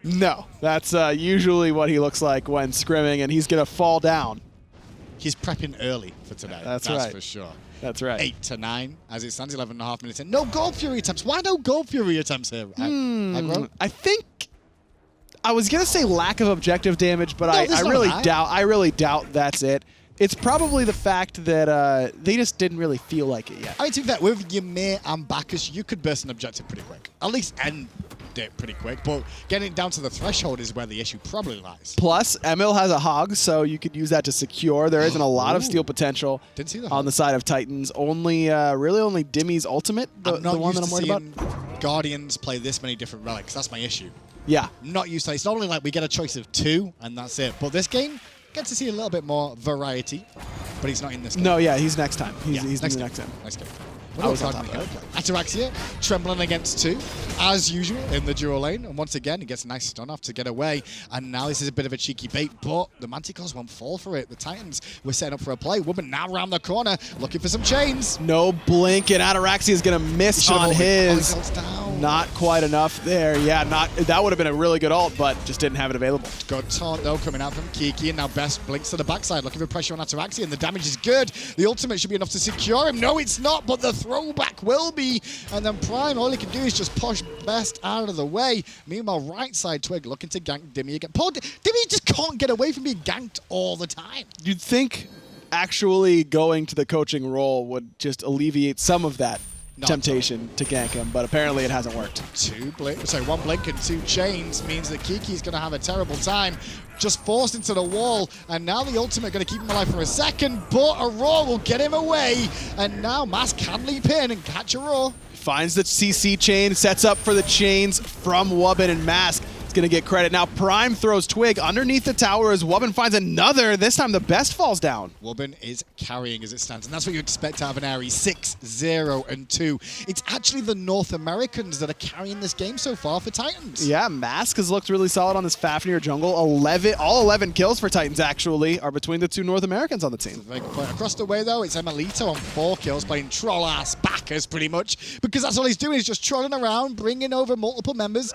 No, that's usually what he looks like when scrimming, and he's going to fall down. He's prepping early for today. That's right. for sure. That's right. 8 to 9, as it stands, 11.5 minutes in. No Gold Fury attempts. Why no Gold Fury attempts here? I think I was gonna say lack of objective damage, but I there's really not that. I really doubt that's it. It's probably the fact that they just didn't really feel like it yet. I mean, to be fair, with Ymir and Bacchus, you could burst an objective pretty quick. At least end it pretty quick, but getting it down to the threshold is where the issue probably lies. Plus, Emil has a hog, so you could use that to secure. There isn't a lot of steal potential Didn't see the on hog. the side of Titans. Only, really only Dimi's ultimate, the one that I'm worried about. Guardians play this many different relics. That's my issue. Yeah. Not used to it. It's normally like we get a choice of 2, and that's it. But this game, get to see a little bit more variety, but he's not in this game. No, yeah, he's next time. He's next in the game. next time. Next game. I was on top of that. Ataraxia trembling against 2, as usual in the dual lane. And once again, he gets a nice stun off to get away. And now this is a bit of a cheeky bait, but the Manticores won't fall for it. The Titans were setting up for a play. Wubbn now around the corner, looking for some chains. No blink, and Ataraxia is going to miss on his. Down. Not quite enough there. Yeah, that would have been a really good ult, but just didn't have it available. Good taunt, though, coming out from Kiki, and now Best blinks to the backside, looking for pressure on Ataraxia, and the damage is good. The ultimate should be enough to secure him. No, it's not, but the throwback will be. And then Prime, all he can do is just push Best out of the way. Meanwhile, right side Twig looking to gank Dimi again. Poor Dimi just can't get away from being ganked all the time. You'd think actually going to the coaching role would just alleviate some of that temptation to gank him, but apparently it hasn't worked. 1 blink and 2 chains means that Kiki's going to have a terrible time. Just forced into the wall, and now the ultimate going to keep him alive for a second, but Aror will get him away, and now Mask can leap in and catch Aror. Finds the CC chain, sets up for the chains from Wubbn, and Mask is going to get credit. Now Prime throws Twig underneath the tower as Wubbn finds another. This time the Best falls down. Wubbn is carrying as it stands, and that's what you expect out of an Aerie. 6-0-2. It's actually the North Americans that are carrying this game so far for Titans. Yeah, Mask has looked really solid on this Fafnir jungle. All 11 kills for Titans actually are between the 2 North Americans on the team. Across the way though, it's emilitoo on 4 kills, playing troll-ass Bacchus pretty much, because that's all he's doing is just trotting around, bringing over multiple members,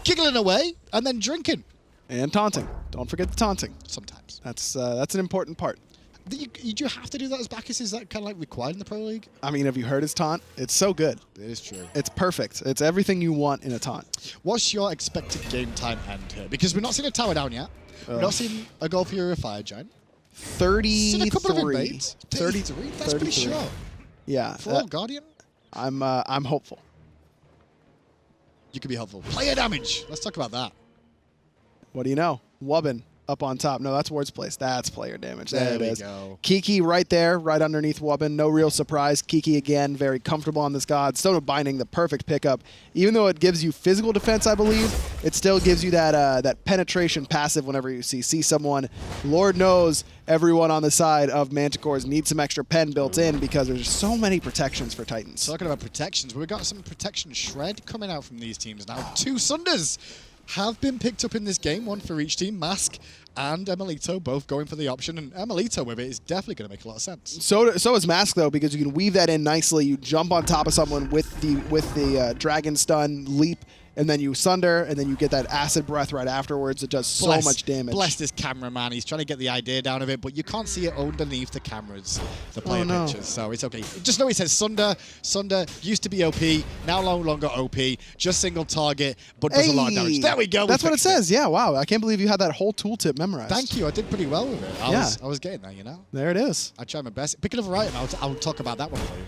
giggling away, and then drinking. And taunting. Don't forget the taunting. Sometimes. That's an important part. Do you have to do that as Bacchus? Is that kind of like required in the Pro League? I mean, have you heard his taunt? It's so good. It is true. It's perfect. It's everything you want in a taunt. What's your expected game time end here? Because we've not seen a tower down yet. We've not seen a goal for your fire giant. 33. Seen a couple of invades. 33? That's pretty short. Yeah. For all Guardian? I'm hopeful. You could be helpful. Player damage. Let's talk about that. What do you know? Wubbn up on top. No, that's Ward's place. That's player damage. There it is. Go. Kiki right there, right underneath Wubbn. No real surprise. Kiki again, very comfortable on this god. Stone of Binding, the perfect pickup. Even though it gives you physical defense, I believe, it still gives you that penetration passive whenever you see someone. Lord knows everyone on the side of Manticores needs some extra pen built in because there's so many protections for Titans. Talking about protections, we've got some protection shred coming out from these teams now. 2 Sunders have been picked up in this game, 1 for each team. Mask and emilitoo both going for the option, and emilitoo with it is definitely going to make a lot of sense. So is Mask though, because you can weave that in nicely. You jump on top of someone with the dragon stun leap, and then you sunder, and then you get that acid breath right afterwards. It does so much damage. Bless this cameraman. He's trying to get the idea down of it, but you can't see it underneath the cameras, the player pictures, so it's okay. Just know it says Sunder. Sunder used to be OP, now no longer OP, just single target, but does a lot of damage. There we go. That's what it says. Yeah, wow. I can't believe you had that whole tooltip memorized. Thank you. I did pretty well with it. I was getting there, you know? There it is. I tried my best. Pick another item. I'll talk about that one for you.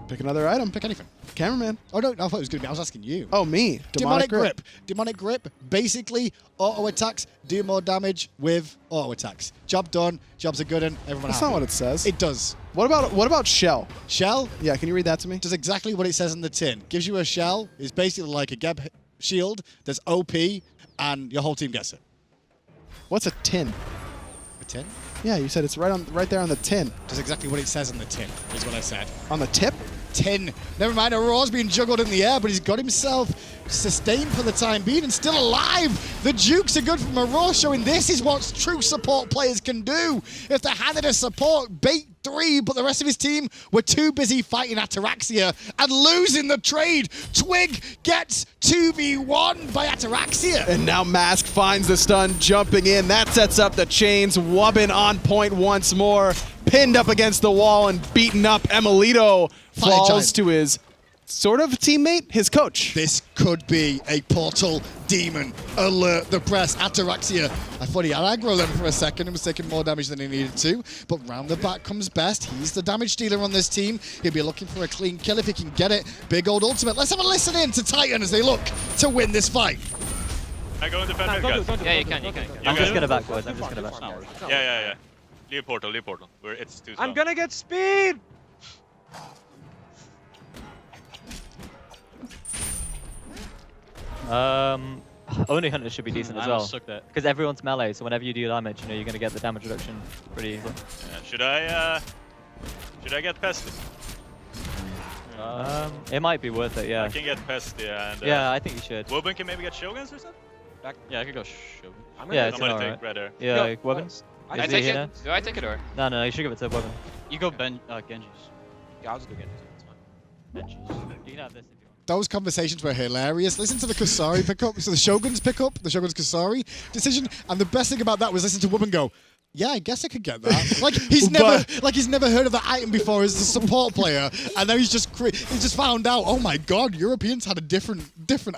Pick another item. Pick anything. Cameraman. Oh, no, I thought it was going to be. I was asking you. Oh, me. Demonic Grip. Demonic Grip basically auto attacks, do more damage with auto attacks. Job done. Job's a good one. Everyone That's happy. not what it says. It does. What about Shell? Shell? Yeah, can you read that to me? Does exactly what it says in the tin. Gives you a shell. It's basically like a Geb shield. There's OP, and your whole team gets it. What's a tin? A tin? Yeah, you said it's right there on the tin. Does exactly what it says in the tin, is what I said. On the tip? Tin. Never mind, Aror's being juggled in the air, but he's got himself sustained for the time being and still alive. The jukes are good from Aror, showing this is what true support players can do. If they handed a support, bait 3, but the rest of his team were too busy fighting Ataraxia and losing the trade. Twig gets 2v1 by Ataraxia. And now Mask finds the stun, jumping in. That sets up the chains. Wubbn on point once more. Pinned up against the wall and beaten up. emilitoo falls to his sort of teammate, his coach. This could be a portal demon. Alert the press. Ataraxia. I thought he had aggro then for a second and was taking more damage than he needed to. But round the back comes Best. He's the damage dealer on this team. He'll be looking for a clean kill if he can get it. Big old ultimate. Let's have a listen in to Titan as they look to win this fight. I go in the Fafnir, guys. Yeah, you can. I'm just gonna back, boys. I'm just gonna back. Yeah. Leave portal. It's too slow. I'm gonna get speed! Only Hunter should be decent as I well. almost took that. Because everyone's melee, so whenever you do damage, you know you're going to get the damage reduction pretty easily. Yeah, should I get pested? It might be worth it, yeah. I can get pested, yeah. And, Yeah, I think you should. Wubbn can maybe get shoguns or something? Yeah, I could go Shogun. Yeah, it's Somebody alright. take Red Air. Yeah, Go. Wubbn's? I Is I he take here it. now? Do I take it or? No, you should give it to Wubbn. You go Genji's. Yeah, I'll just go Genji's. It's fine. Benches. You can have this if you want. Those conversations were hilarious. Listen to the Kusari pickup. So the Shogun's pickup, the Shogun's Kusari decision. And the best thing about that was listen to Wubbn go, yeah, I guess I could get that. Like he's never heard of that item before as a support player, and now he's just found out. Oh my God, Europeans had a different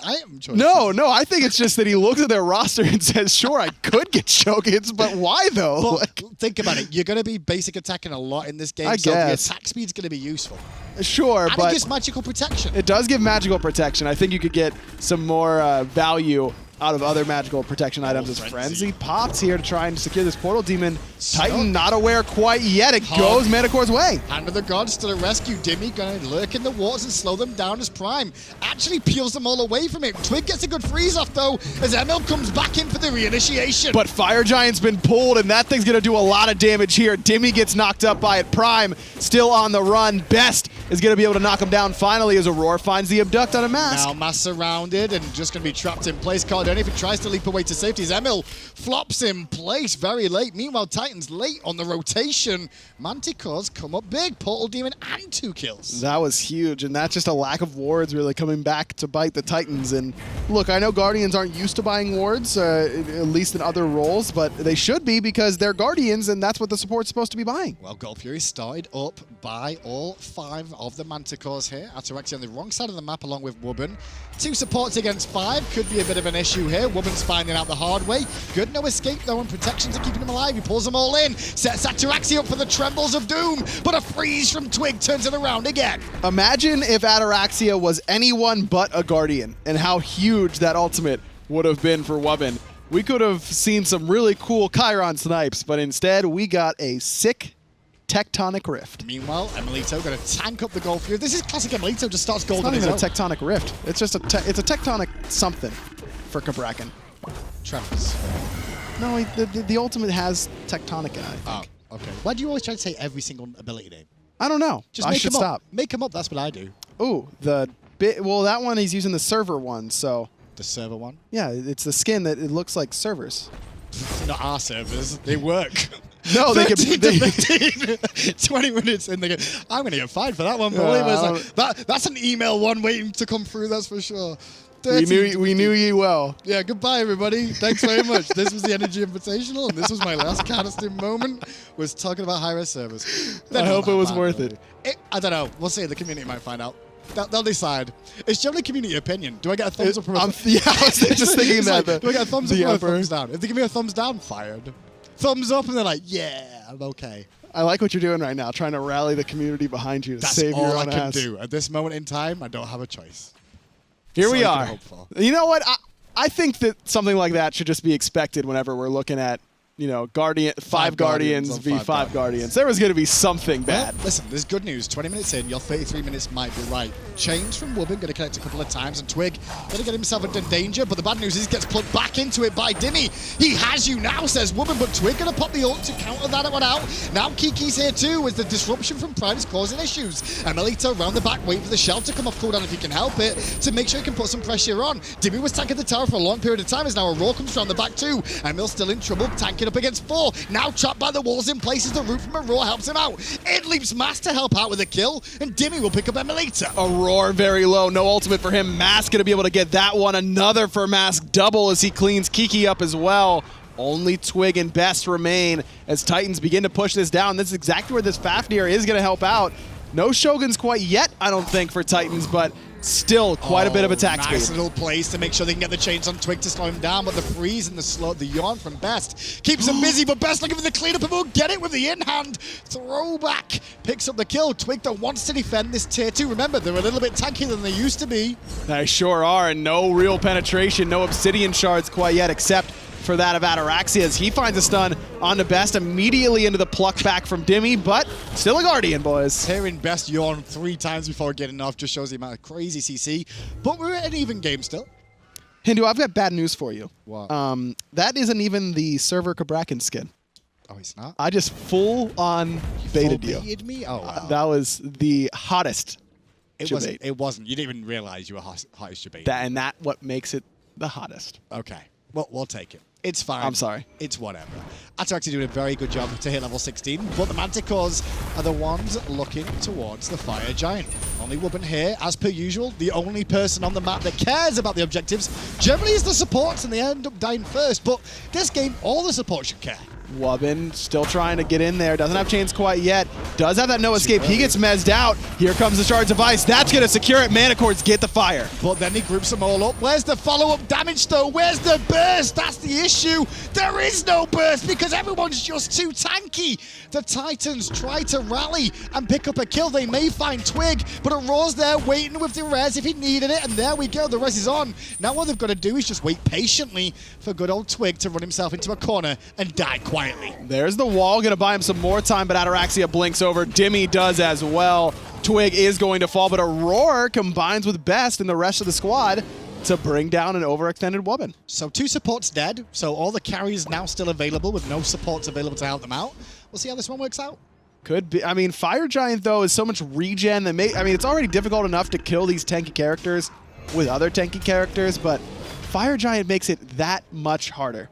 item choice. No, I think it's just that he looks at their roster and says, "Sure, I could get Shoguns, but why though?" But think about it. You're going to be basic attacking a lot in this game, I so guess. the attack speed's going to be useful. Sure, And it but gives magical protection. it does give magical protection. I think you could get some more value out of other magical protection items as Frenzy pops here to try and secure this portal demon. Titan not aware quite yet. It goes Manticore's way. Hand of the Gods to the rescue. Dimi going to lurk in the waters and slow them down as Prime actually peels them all away from it. Twig gets a good freeze off though as Emil comes back in for the reinitiation. But Fire Giant's been pulled, and that thing's going to do a lot of damage here. Dimi gets knocked up by it. Prime still on the run. Best is going to be able to knock him down finally as Aror finds the abduct on a mask. Now Mass surrounded and just going to be trapped in place. Cardone, if he tries to leap away to safety, as Emil flops in place very late. Meanwhile, Titan's late on the rotation. Manticores come up big. Portal Demon and 2 kills. That was huge, and that's just a lack of wards really coming back to bite the Titans. And look, I know Guardians aren't used to buying wards, at least in other roles, but they should be because they're Guardians, and that's what the support's supposed to be buying. Well, Gold Fury started up by all 5 of the Manticores here. Ataraxia on the wrong side of the map along with Wubbn. 2 supports against 5 could be a bit of an issue here. Wubbn's finding out the hard way. Good no escape though, and protections are keeping him alive. He pulls them all in, sets Ataraxia up for the Trembles of Doom, but a freeze from Twig turns it around again. Imagine if Ataraxia was anyone but a Guardian, and how huge that ultimate would have been for Wubbn. We could have seen some really cool Chiron snipes, but instead we got a sick tectonic rift. Meanwhile, emilitoo going to tank up the Gold Fury. This is classic emilitoo, just starts gold It's on not his even own. a tectonic rift. It's just it's a tectonic something for Cabrakan. Tremors. No, the ultimate has tectonic in it, I think. Oh, okay. Why do you always try to say every single ability name? I don't know. Just I make should them stop. up. Make them up, that's what I do. Ooh, well, that one he's using the server one, so The server one. yeah, it's the skin that it looks like servers. Not our servers. They work. No, they can 13 to 15, 20 minutes in, they go, I'm going to get fined for that one, boy. Yeah, That's an email one waiting to come through, that's for sure. We knew ye well. Yeah, goodbye, everybody. Thanks very much. This was the Energy Invitational, and this was my last casting moment, was talking about hi-rez servers. I hope it was worth it. I don't know. We'll see. The community might find out. They'll decide. It's generally community opinion. Do I get a thumbs up or a Yeah, I was just thinking it's that. like, do I get a thumbs up the or a Emperor. thumbs down? If they give me a thumbs down, fired. Thumbs up, and they're like, yeah, I'm okay. I like what you're doing right now, trying to rally the community behind you to That's save all your I own can ass. do. At this moment in time, I don't have a choice. Here That's we all I can are. hope for. You know what? I think that something like that should just be expected whenever we're looking at, five Guardians on v five five Guardians. There was going to be something bad. Well, listen, there's good news. 20 minutes in, your 33 minutes might be right. Chains from Wubbn, going to connect a couple of times, and Twig going to get himself into danger, but the bad news is he gets plugged back into it by Dimi. He has you now, says Wubbn, but Twig going to pop the ult to counter that one out. Now Kiki's here too, as the disruption from Prime is causing issues. emilitoo round the back, waiting for the shell to come off cooldown if he can help it, to make sure he can put some pressure on. Dimi was tanking the tower for a long period of time, as now Aror comes around the back too. Emil's still in trouble, tanking up against 4. Now trapped by the walls in place as the root from Aror helps him out. It leaps Mass to help out with a kill, and Dimi will pick up emilitoo. Aror very low, no ultimate for him. Mask going to be able to get that one. Another for Mask, double as he cleans Kiki up as well. Only Twig and Best remain as Titans begin to push this down. This is exactly where this Fafnir is going to help out. No Shoguns quite yet, I don't think, for Titans, but still quite a bit of attack Nice speed. little plays to make sure they can get the chains on Twig to slow him down, but the freeze and the yawn from Best keeps him busy, but Best looking for the cleanup and will get it with the in-hand throwback. Picks up the kill. Twig that wants to defend this tier 2. Remember, they're a little bit tankier than they used to be. They sure are, and no real penetration, no obsidian shards quite yet, except for that of Ataraxia as he finds a stun on the Best immediately into the pluck back from Dimi, but still a Guardian, boys. Hearing Best yawn 3 times before getting off just shows the amount of crazy CC, but we're at an even game still. Hindu, I've got bad news for you. What? That isn't even the server Cabrakan skin. Oh, it's not? I just full on baited you. Baited me? Oh, wow. That was the hottest. It wasn't. It wasn't. You didn't even realize you were hottest debate. And that what makes it the hottest. Okay. Well, we'll take it. It's fine. I'm sorry. It's whatever. Ataraxia doing a very good job to hit level 16, but the Manticores are the ones looking towards the Fire Giant. Only Wubbn here, as per usual, the only person on the map that cares about the objectives generally is the supports, and they end up dying first, but this game, all the supports should care. Wubbn still trying to get in there. Doesn't have chains quite yet. Does have that no escape. He gets mezzed out. Here comes the shards of ice. That's going to secure it. Manticores get the fire. But then he groups them all up. Where's the follow-up damage, though? Where's the burst? That's the issue. There is no burst because everyone's just too tanky. The Titans try to rally and pick up a kill. They may find Twig, but Aror's there waiting with the res if he needed it. And there we go. The res is on. Now what they've got to do is just wait patiently for good old Twig to run himself into a corner and die quietly. There's the wall, gonna buy him some more time, but Ataraxia blinks over. Dimi does as well. Twig is going to fall, but Aror combines with Best and the rest of the squad to bring down an overextended Wubbn. So 2 supports dead, so all the carries now still available with no supports available to help them out. We'll see how this one works out. Could be. I mean, Fire Giant, though, is so much regen that it's already difficult enough to kill these tanky characters with other tanky characters, but Fire Giant makes it that much harder.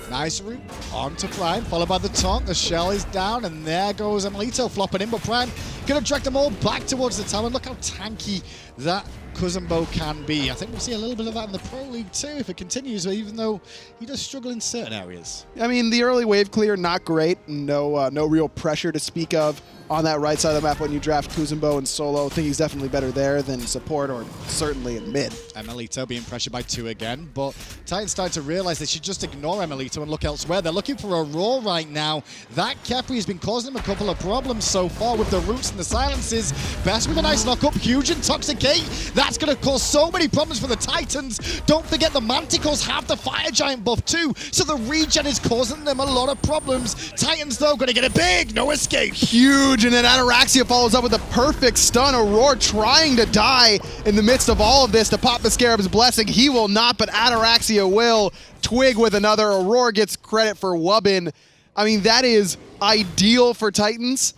Nice route onto Prime, followed by the taunt. The shell is down, and there goes emilitoo flopping in, but Prime gonna drag them all back towards the tower. Look how tanky that Kuzenbo can be. I think we'll see a little bit of that in the Pro League too if it continues, even though he does struggle in certain areas. I mean, the early wave clear, not great. No real pressure to speak of on that right side of the map when you draft Kuzenbo and solo. I think he's definitely better there than support or certainly in mid. emilitoo being pressured by 2 again, but Titans starting to realize they should just ignore emilitoo and look elsewhere. They're looking for Aror right now. That Khepri has been causing them a couple of problems so far with the roots and the silences. Best with a nice knock-up, huge intoxicate. That's going to cause so many problems for the Titans. Don't forget the Manticores have the Fire Giant buff too, so the regen is causing them a lot of problems. Titans, though, going to get a big no escape. Huge, and then Ataraxia follows up with a perfect stun. Aror trying to die in the midst of all of this to pop the Scarab's blessing. He will not, but Ataraxia will. Twig with another. Aror gets credit for Wubbn. I mean, that is ideal for Titans.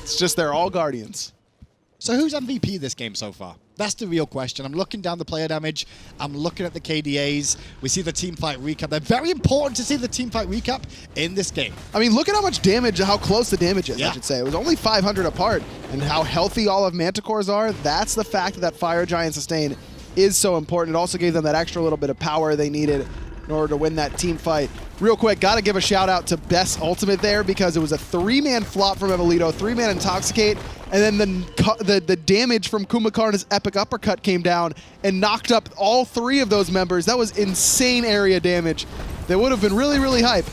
It's just they're all Guardians. So who's MVP this game so far? That's the real question. I'm looking down the player damage. I'm looking at the KDAs. We see the team fight recap. They're very important to see the team fight recap in this game. I mean, look at how much damage, how close the damage is, Yeah. I should say. It was only 500 apart, and how healthy all of Manticores are. That's the fact that Fire Giant sustain is so important. It also gave them that extra little bit of power they needed in order to win that team fight. Real quick, gotta give a shout out to Best Ultimate there because it was a 3-man flop from emilitoo, 3-man Intoxicate, and then the damage from Kumbhakarna's epic uppercut came down and knocked up all 3 of those members. That was insane area damage. They would have been really, really hype.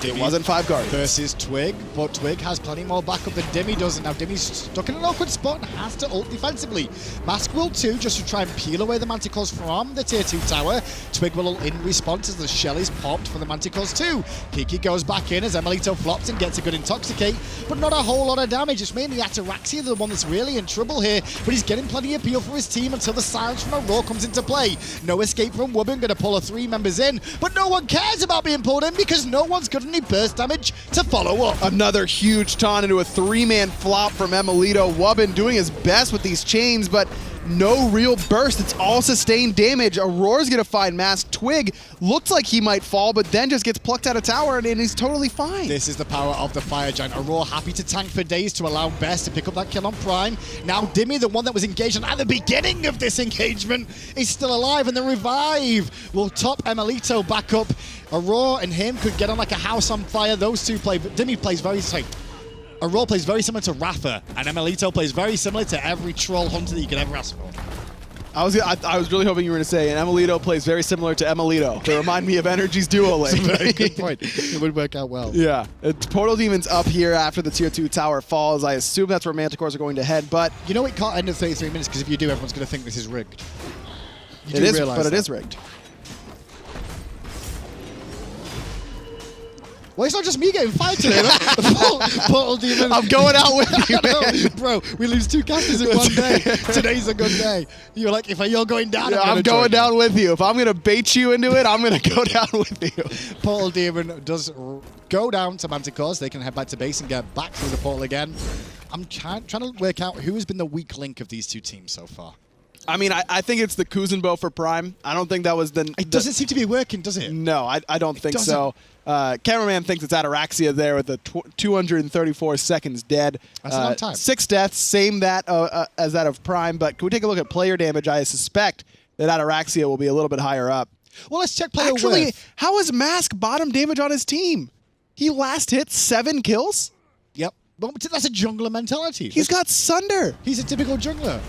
It wasn't 5 Guardians. Versus Twig, but Twig has plenty more backup than Dimi does, and now Dimi's stuck in an awkward spot and has to ult defensively. Mask will too, just to try and peel away the Manticores from the tier 2 tower. Twig will ult in response as the shell is popped for the Manticores too. Kiki goes back in as emilitoo flops and gets a good intoxicate, but not a whole lot of damage. It's mainly Ataraxia, the one that's really in trouble here, but he's getting plenty of peel for his team until the silence from Aror comes into play. No escape from Wubbn, gonna pull 3 members in, but no one cares about being pulled in because no one's got any burst damage to follow up. Another huge taunt into a 3-man flop from emilitoo. Wubbn doing his best with these chains, but no real burst. It's all sustained damage. Auror's gonna find Mask. Twig looks like he might fall, but then just gets plucked out of tower and he's totally fine. This is the power of the Fire Giant. Aror happy to tank for days to allow Best to pick up that kill on Prime. Now Dimi, the one that was engaged on at the beginning of this engagement, is still alive, and the revive will top emilitoo back up. Aror and him could get on like a house on fire. Those two play, but Dimi plays very safe. Aror plays very similar to Rafa, and emilitoo plays very similar to every troll hunter that you could ever ask for. I was really hoping you were going to say, and emilitoo plays very similar to emilitoo. They remind me of Energy's duo lane. Very good point. It would work out well. Yeah. Portal Demon's up here after the tier 2 tower falls. I assume that's where Manticores are going to head, but You know it can't end in 33 minutes because if you do, everyone's going to think this is rigged. You it do is, realize but it that. is rigged. Well, it's not just me getting fired today. Portal Demon. I'm going out with you, man. Bro, we lose 2 casters in one day. Today's a good day. You're like, if you're going down, I'm going down with you. If I'm going to bait you into it, I'm going to go down with you. Portal Demon does go down to Manticores. They can head back to base and get back through the portal again. I'm trying to work out who has been the weak link of these 2 teams so far. I mean, I think it's the Kuzenbo for Prime. I don't think that was the... It doesn't seem to be working, does it? No, I don't think so. Cameraman thinks it's Ataraxia there with the 234 seconds dead. That's a long time. 6 deaths, same that as that of Prime. But can we take a look at player damage? I suspect that Ataraxia will be a little bit higher up. Well, let's check player Actually, worth. how is Mask bottom damage on his team? He last hit 7 kills? Yep. Well, that's a jungler mentality. He's got Sunder. He's a typical jungler.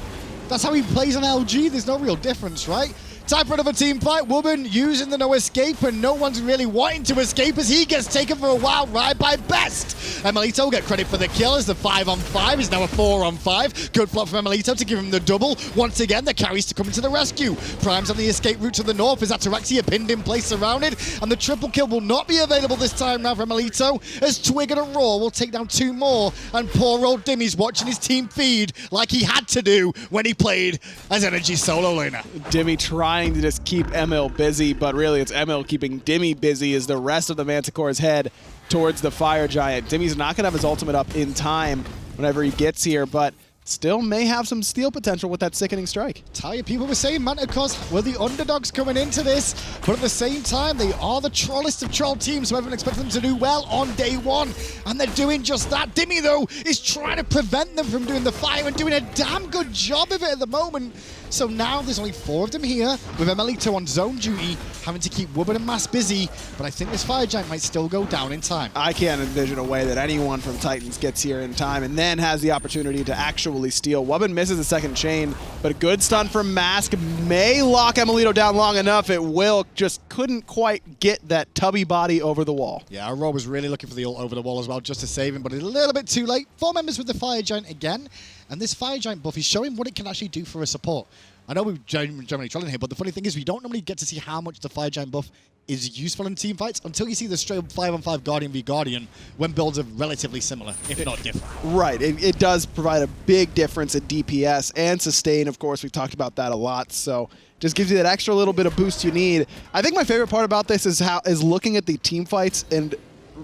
That's how he plays on LG. There's no real difference, right? Time for another team fight. Wubbn using the no escape, and no one's really wanting to escape as he gets taken for a wild ride by Best. Emilitoo get credit for the kill as the 5-on-5 is now a 4-on-5. Good flop from Emilitoo to give him the double. Once again, the carries to come to the rescue. Prime's on the escape route to the north as Ataraxia pinned in place surrounded, and the triple kill will not be available this time round for Emilitoo as Twig and Aror will take down 2 more, and poor old Dimi's watching his team feed like he had to do when he played as NRG solo laner. Dimi trying to just keep Emil busy, but really it's Emil keeping Dimi busy as the rest of the Manticores head towards the Fire Giant. Dimi's not going to have his ultimate up in time whenever he gets here, but still may have some steal potential with that sickening strike. Tired people were saying Manticores were the underdogs coming into this, but at the same time, they are the trollest of troll teams, so everyone expects them to do well on day 1, and they're doing just that. Dimi, though, is trying to prevent them from doing the fire and doing a damn good job of it at the moment. So now there's only 4 of them here, with Emilitoo on zone duty, having to keep Wubbn and Mass busy, but I think this Fire Giant might still go down in time. I can't envision a way that anyone from Titans gets here in time and then has the opportunity to actually steal. Wubbn misses the second chain, but a good stun from Mask may lock Emilitoo down long enough. It will, just couldn't quite get that tubby body over the wall. Yeah, Aror was really looking for the ult over the wall as well, just to save him, but a little bit too late. 4 members with the Fire Giant again, and this Fire Giant buff is showing what it can actually do for a support. I know we're generally trolling here, but the funny thing is we don't normally get to see how much the Fire Giant buff is useful in team fights until you see the straight 5-on-5 Guardian v Guardian when builds are relatively similar, if not different. Right, it does provide a big difference in DPS and sustain, of course. We've talked about that a lot, so just gives you that extra little bit of boost you need. I think my favorite part about this is looking at the team fights and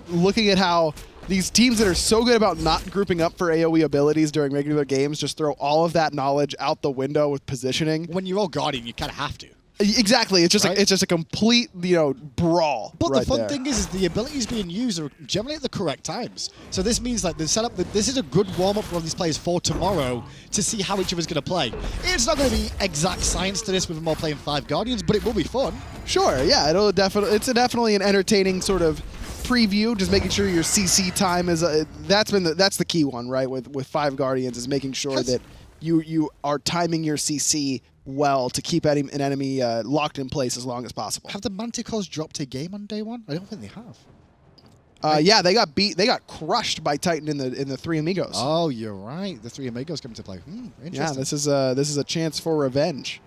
looking at how these teams that are so good about not grouping up for AoE abilities during regular games just throw all of that knowledge out the window with positioning. When you're all Guardian, you kind of have to. Exactly. It's just right? it's just a complete, brawl. But right the fun there. thing is the abilities being used are generally at the correct times. So this means like the setup, this is a good warm-up for all these players for tomorrow to see how each of us is going to play. It's not going to be exact science to this with them all playing 5 Guardians, but it will be fun. Sure, yeah, it's definitely an entertaining sort of preview, just making sure your CC time is that's the key one, right? With 5 Guardians is making sure that you are timing your CC well to keep an enemy locked in place as long as possible. Have the Manticores dropped a game on day 1? I don't think they have. Yeah, they got beat. They got crushed by Titan in the 3 Amigos. Oh, you're right. The 3 Amigos come to play. Interesting. Yeah, this is a chance for revenge.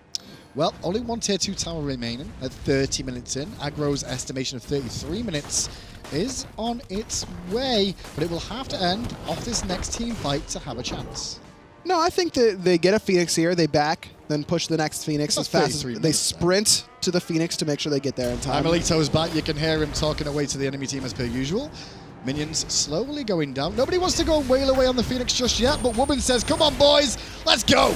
Well, only 1 tier 2 tower remaining at 30 minutes in. Aggro's estimation of 33 minutes is on its way, but it will have to end off this next team fight to have a chance. No, I think that they get a Phoenix here, they back, then push the next Phoenix as fast as they sprint to the Phoenix to make sure they get there in time. Emilitoo's back. You can hear him talking away to the enemy team as per usual. Minions slowly going down. Nobody wants to go and wail away on the Phoenix just yet, but Wubbn says, come on, boys, let's go.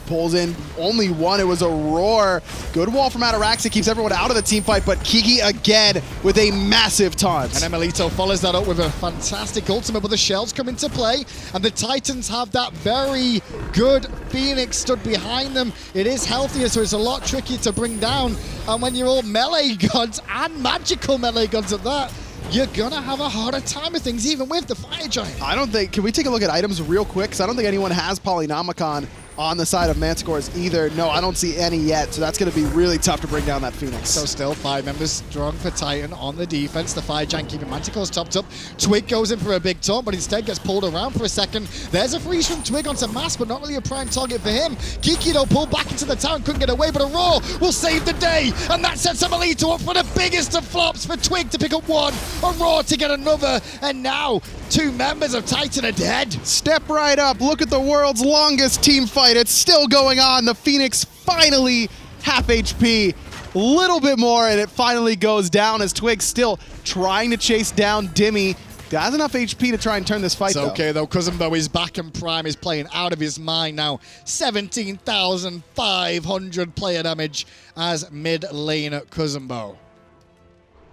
Pulls in only 1. It was a roar. Good wall from Ataraxia keeps everyone out of the team fight, but Kiki again with a massive taunt. And Emilitoo follows that up with a fantastic ultimate, but the shells come into play, and the Titans have that very good Phoenix stood behind them. It is healthier, so it's a lot trickier to bring down. And when you're all melee gods and magical melee gods at that, you're gonna have a harder time of things, even with the Fire Giant. I don't think, can we take a look at items real quick? Because I don't think anyone has Polynomicon on the side of Manticores either. No, I don't see any yet, so that's going to be really tough to bring down that Phoenix. So still 5 members strong for Titan on the defense. The Fire Giant keeping Manticores topped up. Twig goes in for a big taunt, but instead gets pulled around for a second. There's a freeze from Twig onto Mass, but not really a prime target for him. Kiki, though, pulled back into the tower and couldn't get away, but Aror will save the day, and that sets emilitoo up for the biggest of flops for Twig to pick up one, Aror to get another, and now 2 members of Titan are dead. Step right up. Look at the world's longest team fight. It's still going on. The Phoenix finally half HP. Little bit more, and it finally goes down as Twig still trying to chase down Dimi. Has enough HP to try and turn this fight, It's okay, though. Kuzenbo is back, and Prime is playing out of his mind now. 17,500 player damage as mid lane at Kuzenbo.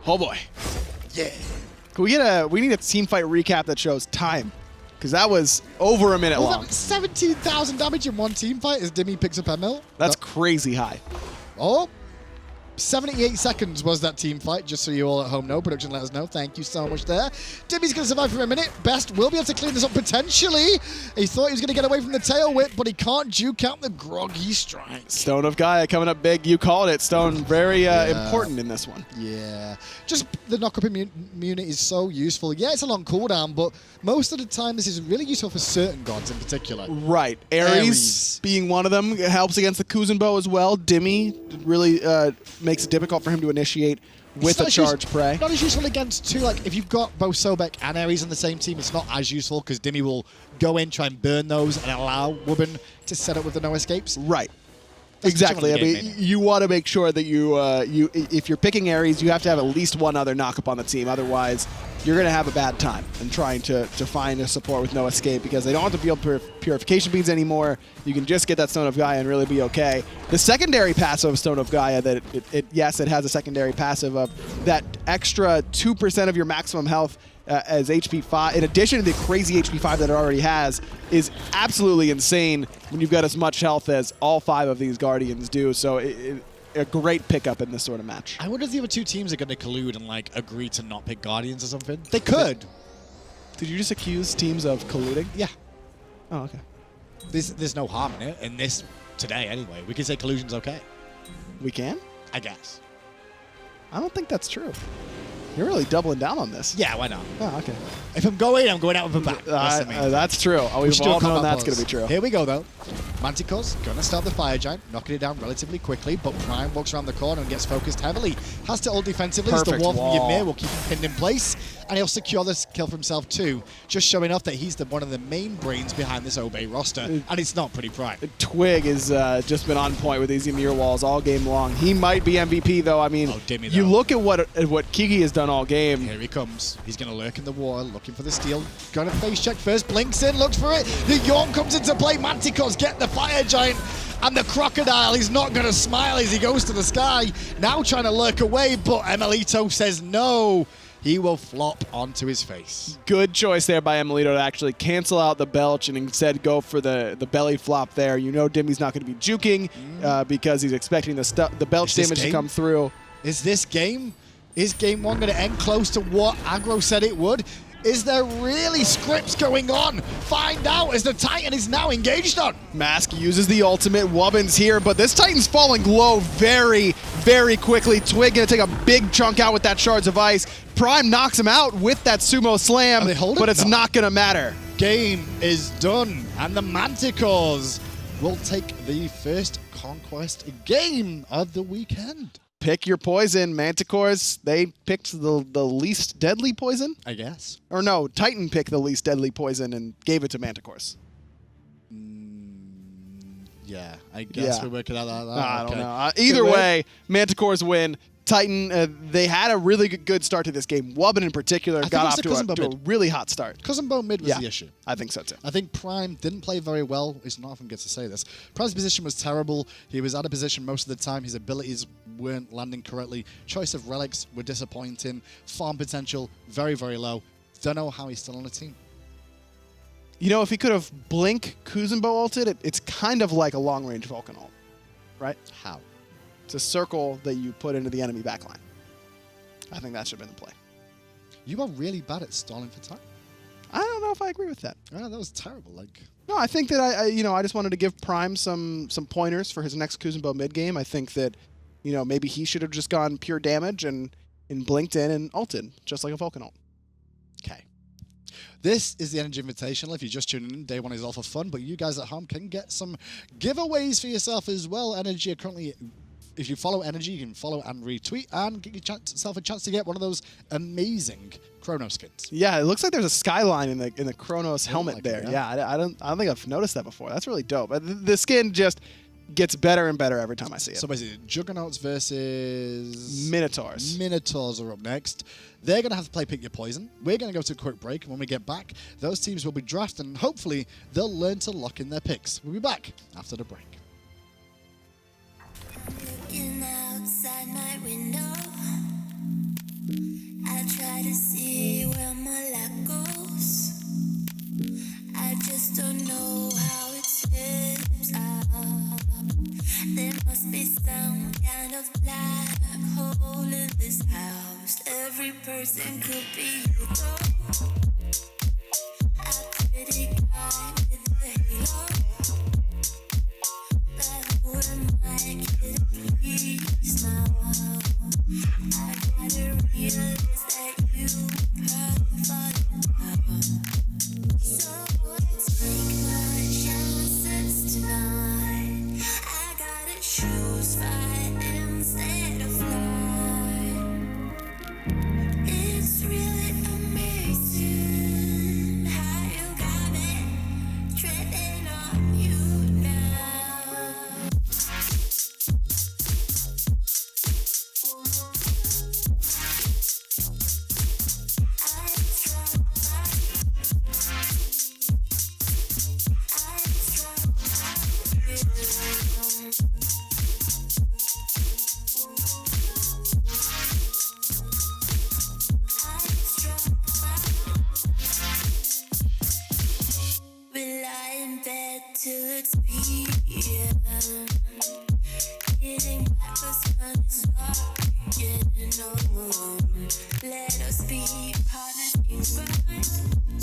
Oh, boy. Yeah. Can we get we need a team fight recap that shows time, because that was over a minute long. 17,000 damage in one team fight as Dimi picks up Emil. That's crazy high. Oh, 78 seconds was that team fight, just so you all at home know. Production let us know. Thank you so much there. Dimi's going to survive for a minute. Best will be able to clean this up potentially. He thought he was going to get away from the tail whip, but he can't juke out the groggy strike. Stone of Gaia coming up big. You called it, Stone. Very important in this one. Yeah. Just the knock-up immunity is so useful. Yeah, it's a long cooldown, but most of the time this is really useful for certain gods in particular. Right. Ares being one of them helps against the Kuzenbo as well. Dimi really makes it difficult for him to initiate with a charge prey. Not as useful against two, like if you've got both Sobek and Ares on the same team, it's not as useful because Dimi will go in, try and burn those and allow Wubbn to set up with the no escapes. Right. That's Exactly. I game, mean, you want to make sure that you if you're picking Ares, you have to have at least one other knock-up on the team. Otherwise, you're going to have a bad time in trying to find a support with no escape, because they don't have to field purification beads anymore. You can just get that Stone of Gaia and really be okay. The secondary passive of Stone of Gaia, that yes, it has a secondary passive of that extra 2% of your maximum health as HP 5, in addition to the crazy HP 5 that it already has, is absolutely insane when you've got as much health as all 5 of these Guardians do. So a great pickup in this sort of match. I wonder if the other two teams are going to collude and like agree to not pick Guardians or something. They could. Did you just accuse teams of colluding? Yeah. Oh, okay. There's no harm in it. In this today, anyway. We can say collusion's okay. We can? I guess. I don't think that's true. You're really doubling down on this. Yeah, why not? Oh, okay. If I'm going out with a bang. That's true. We've all known that's going to be true. Here we go, though. Manticore's going to start the Fire Giant, knocking it down relatively quickly, but Prime walks around the corner and gets focused heavily. Has to ult defensively. Perfect The wall from wall. Ymir will keep him pinned in place, and he'll secure this kill for himself too, just showing off that he's one of the main brains behind this Obey roster, and it's not pretty Prime. Twig has just been on point with these Ymir walls all game long. He might be MVP, though. I mean, Dimi, you though. look at what Kiki has done all game. Here he comes. He's going to lurk in the water, looking for the steal. Going to face check first. Blinks in, looks for it. The Yawn comes into play. Manticores get the Fire Giant. And the Crocodile, he's not going to smile as he goes to the sky. Now trying to lurk away, but emilitoo says no. He will flop onto his face. Good choice there by emilitoo to actually cancel out the belch and instead go for the belly flop there. You know Dimi's not going to be juking because he's expecting the belch damage to come through. Is this game? Is game one going to end close to what Aggro said it would? Is there really scripts going on? Find out as the Titan is now engaged on. Mask uses the ultimate. Wubbn's here, but this Titan's falling low very, very quickly. Twig going to take a big chunk out with that Shards of Ice. Prime knocks him out with that sumo slam, but it's not going to matter. Game is done, and the Manticores will take the first conquest game of the weekend. Pick your poison. Manticores, they picked the least deadly poison? I guess. Or no, Titan picked the least deadly poison and gave it to Manticores. Yeah, I guess we're working out that. I don't know. Either way, Manticores win. Titan, they had a really good start to this game. Wubbn in particular got off to a really hot start. Kuzenbo mid was the issue. I think so too. I think Prime didn't play very well. It's not often gets to say this. Prime's position was terrible. He was out of position most of the time. His abilities weren't landing correctly. Choice of relics were disappointing. Farm potential, very, very low. Don't know how he's still on the team. You know, if he could have Blink Kuzenbo ulted, it's kind of like a long-range Vulcan ult, right? How? It's a circle that you put into the enemy backline. I think that should have been the play. You are really bad at stalling for time. I don't know if I agree with that. Ah, that was terrible. Like, No, I think that I just wanted to give Prime some pointers for his next Kuzenbo mid game. I think that, maybe he should have just gone pure damage and blinked in and ulted, just like a Vulcan ult. okay. This is the Energy Invitational. If you're just tuning in, day one is all for fun, but you guys at home can get some giveaways for yourself as well. Energy are currently, if you follow Energy, you can follow and retweet and get yourself a chance to get one of those amazing Chrono skins. Yeah, it looks like there's a skyline in the Kronos helmet like there. it, yeah, I don't think I've noticed that before. That's really dope. The skin just gets better and better every time I see it. So basically, Juggernauts versus Minotaurs. Minotaurs are up next. They're going to have to play Pick Your Poison. We're going to go to a quick break, and when we get back, those teams will be drafted, and hopefully they'll learn to lock in their picks. We'll be back after the break. Looking outside my window, I try to see where my life goes. I just don't know how it slips out. There must be some kind of black hole in this house. Every person could be you, though. A pretty guy with a halo. But who am I kidding, please now? I gotta realize that you have fallen down. So take my chances tonight. I gotta choose fight instead of flight. It's really amazing how you got me treading on you now. We lie in bed till it's PM. Getting back the sun is dark again. No, let us be partners in crime.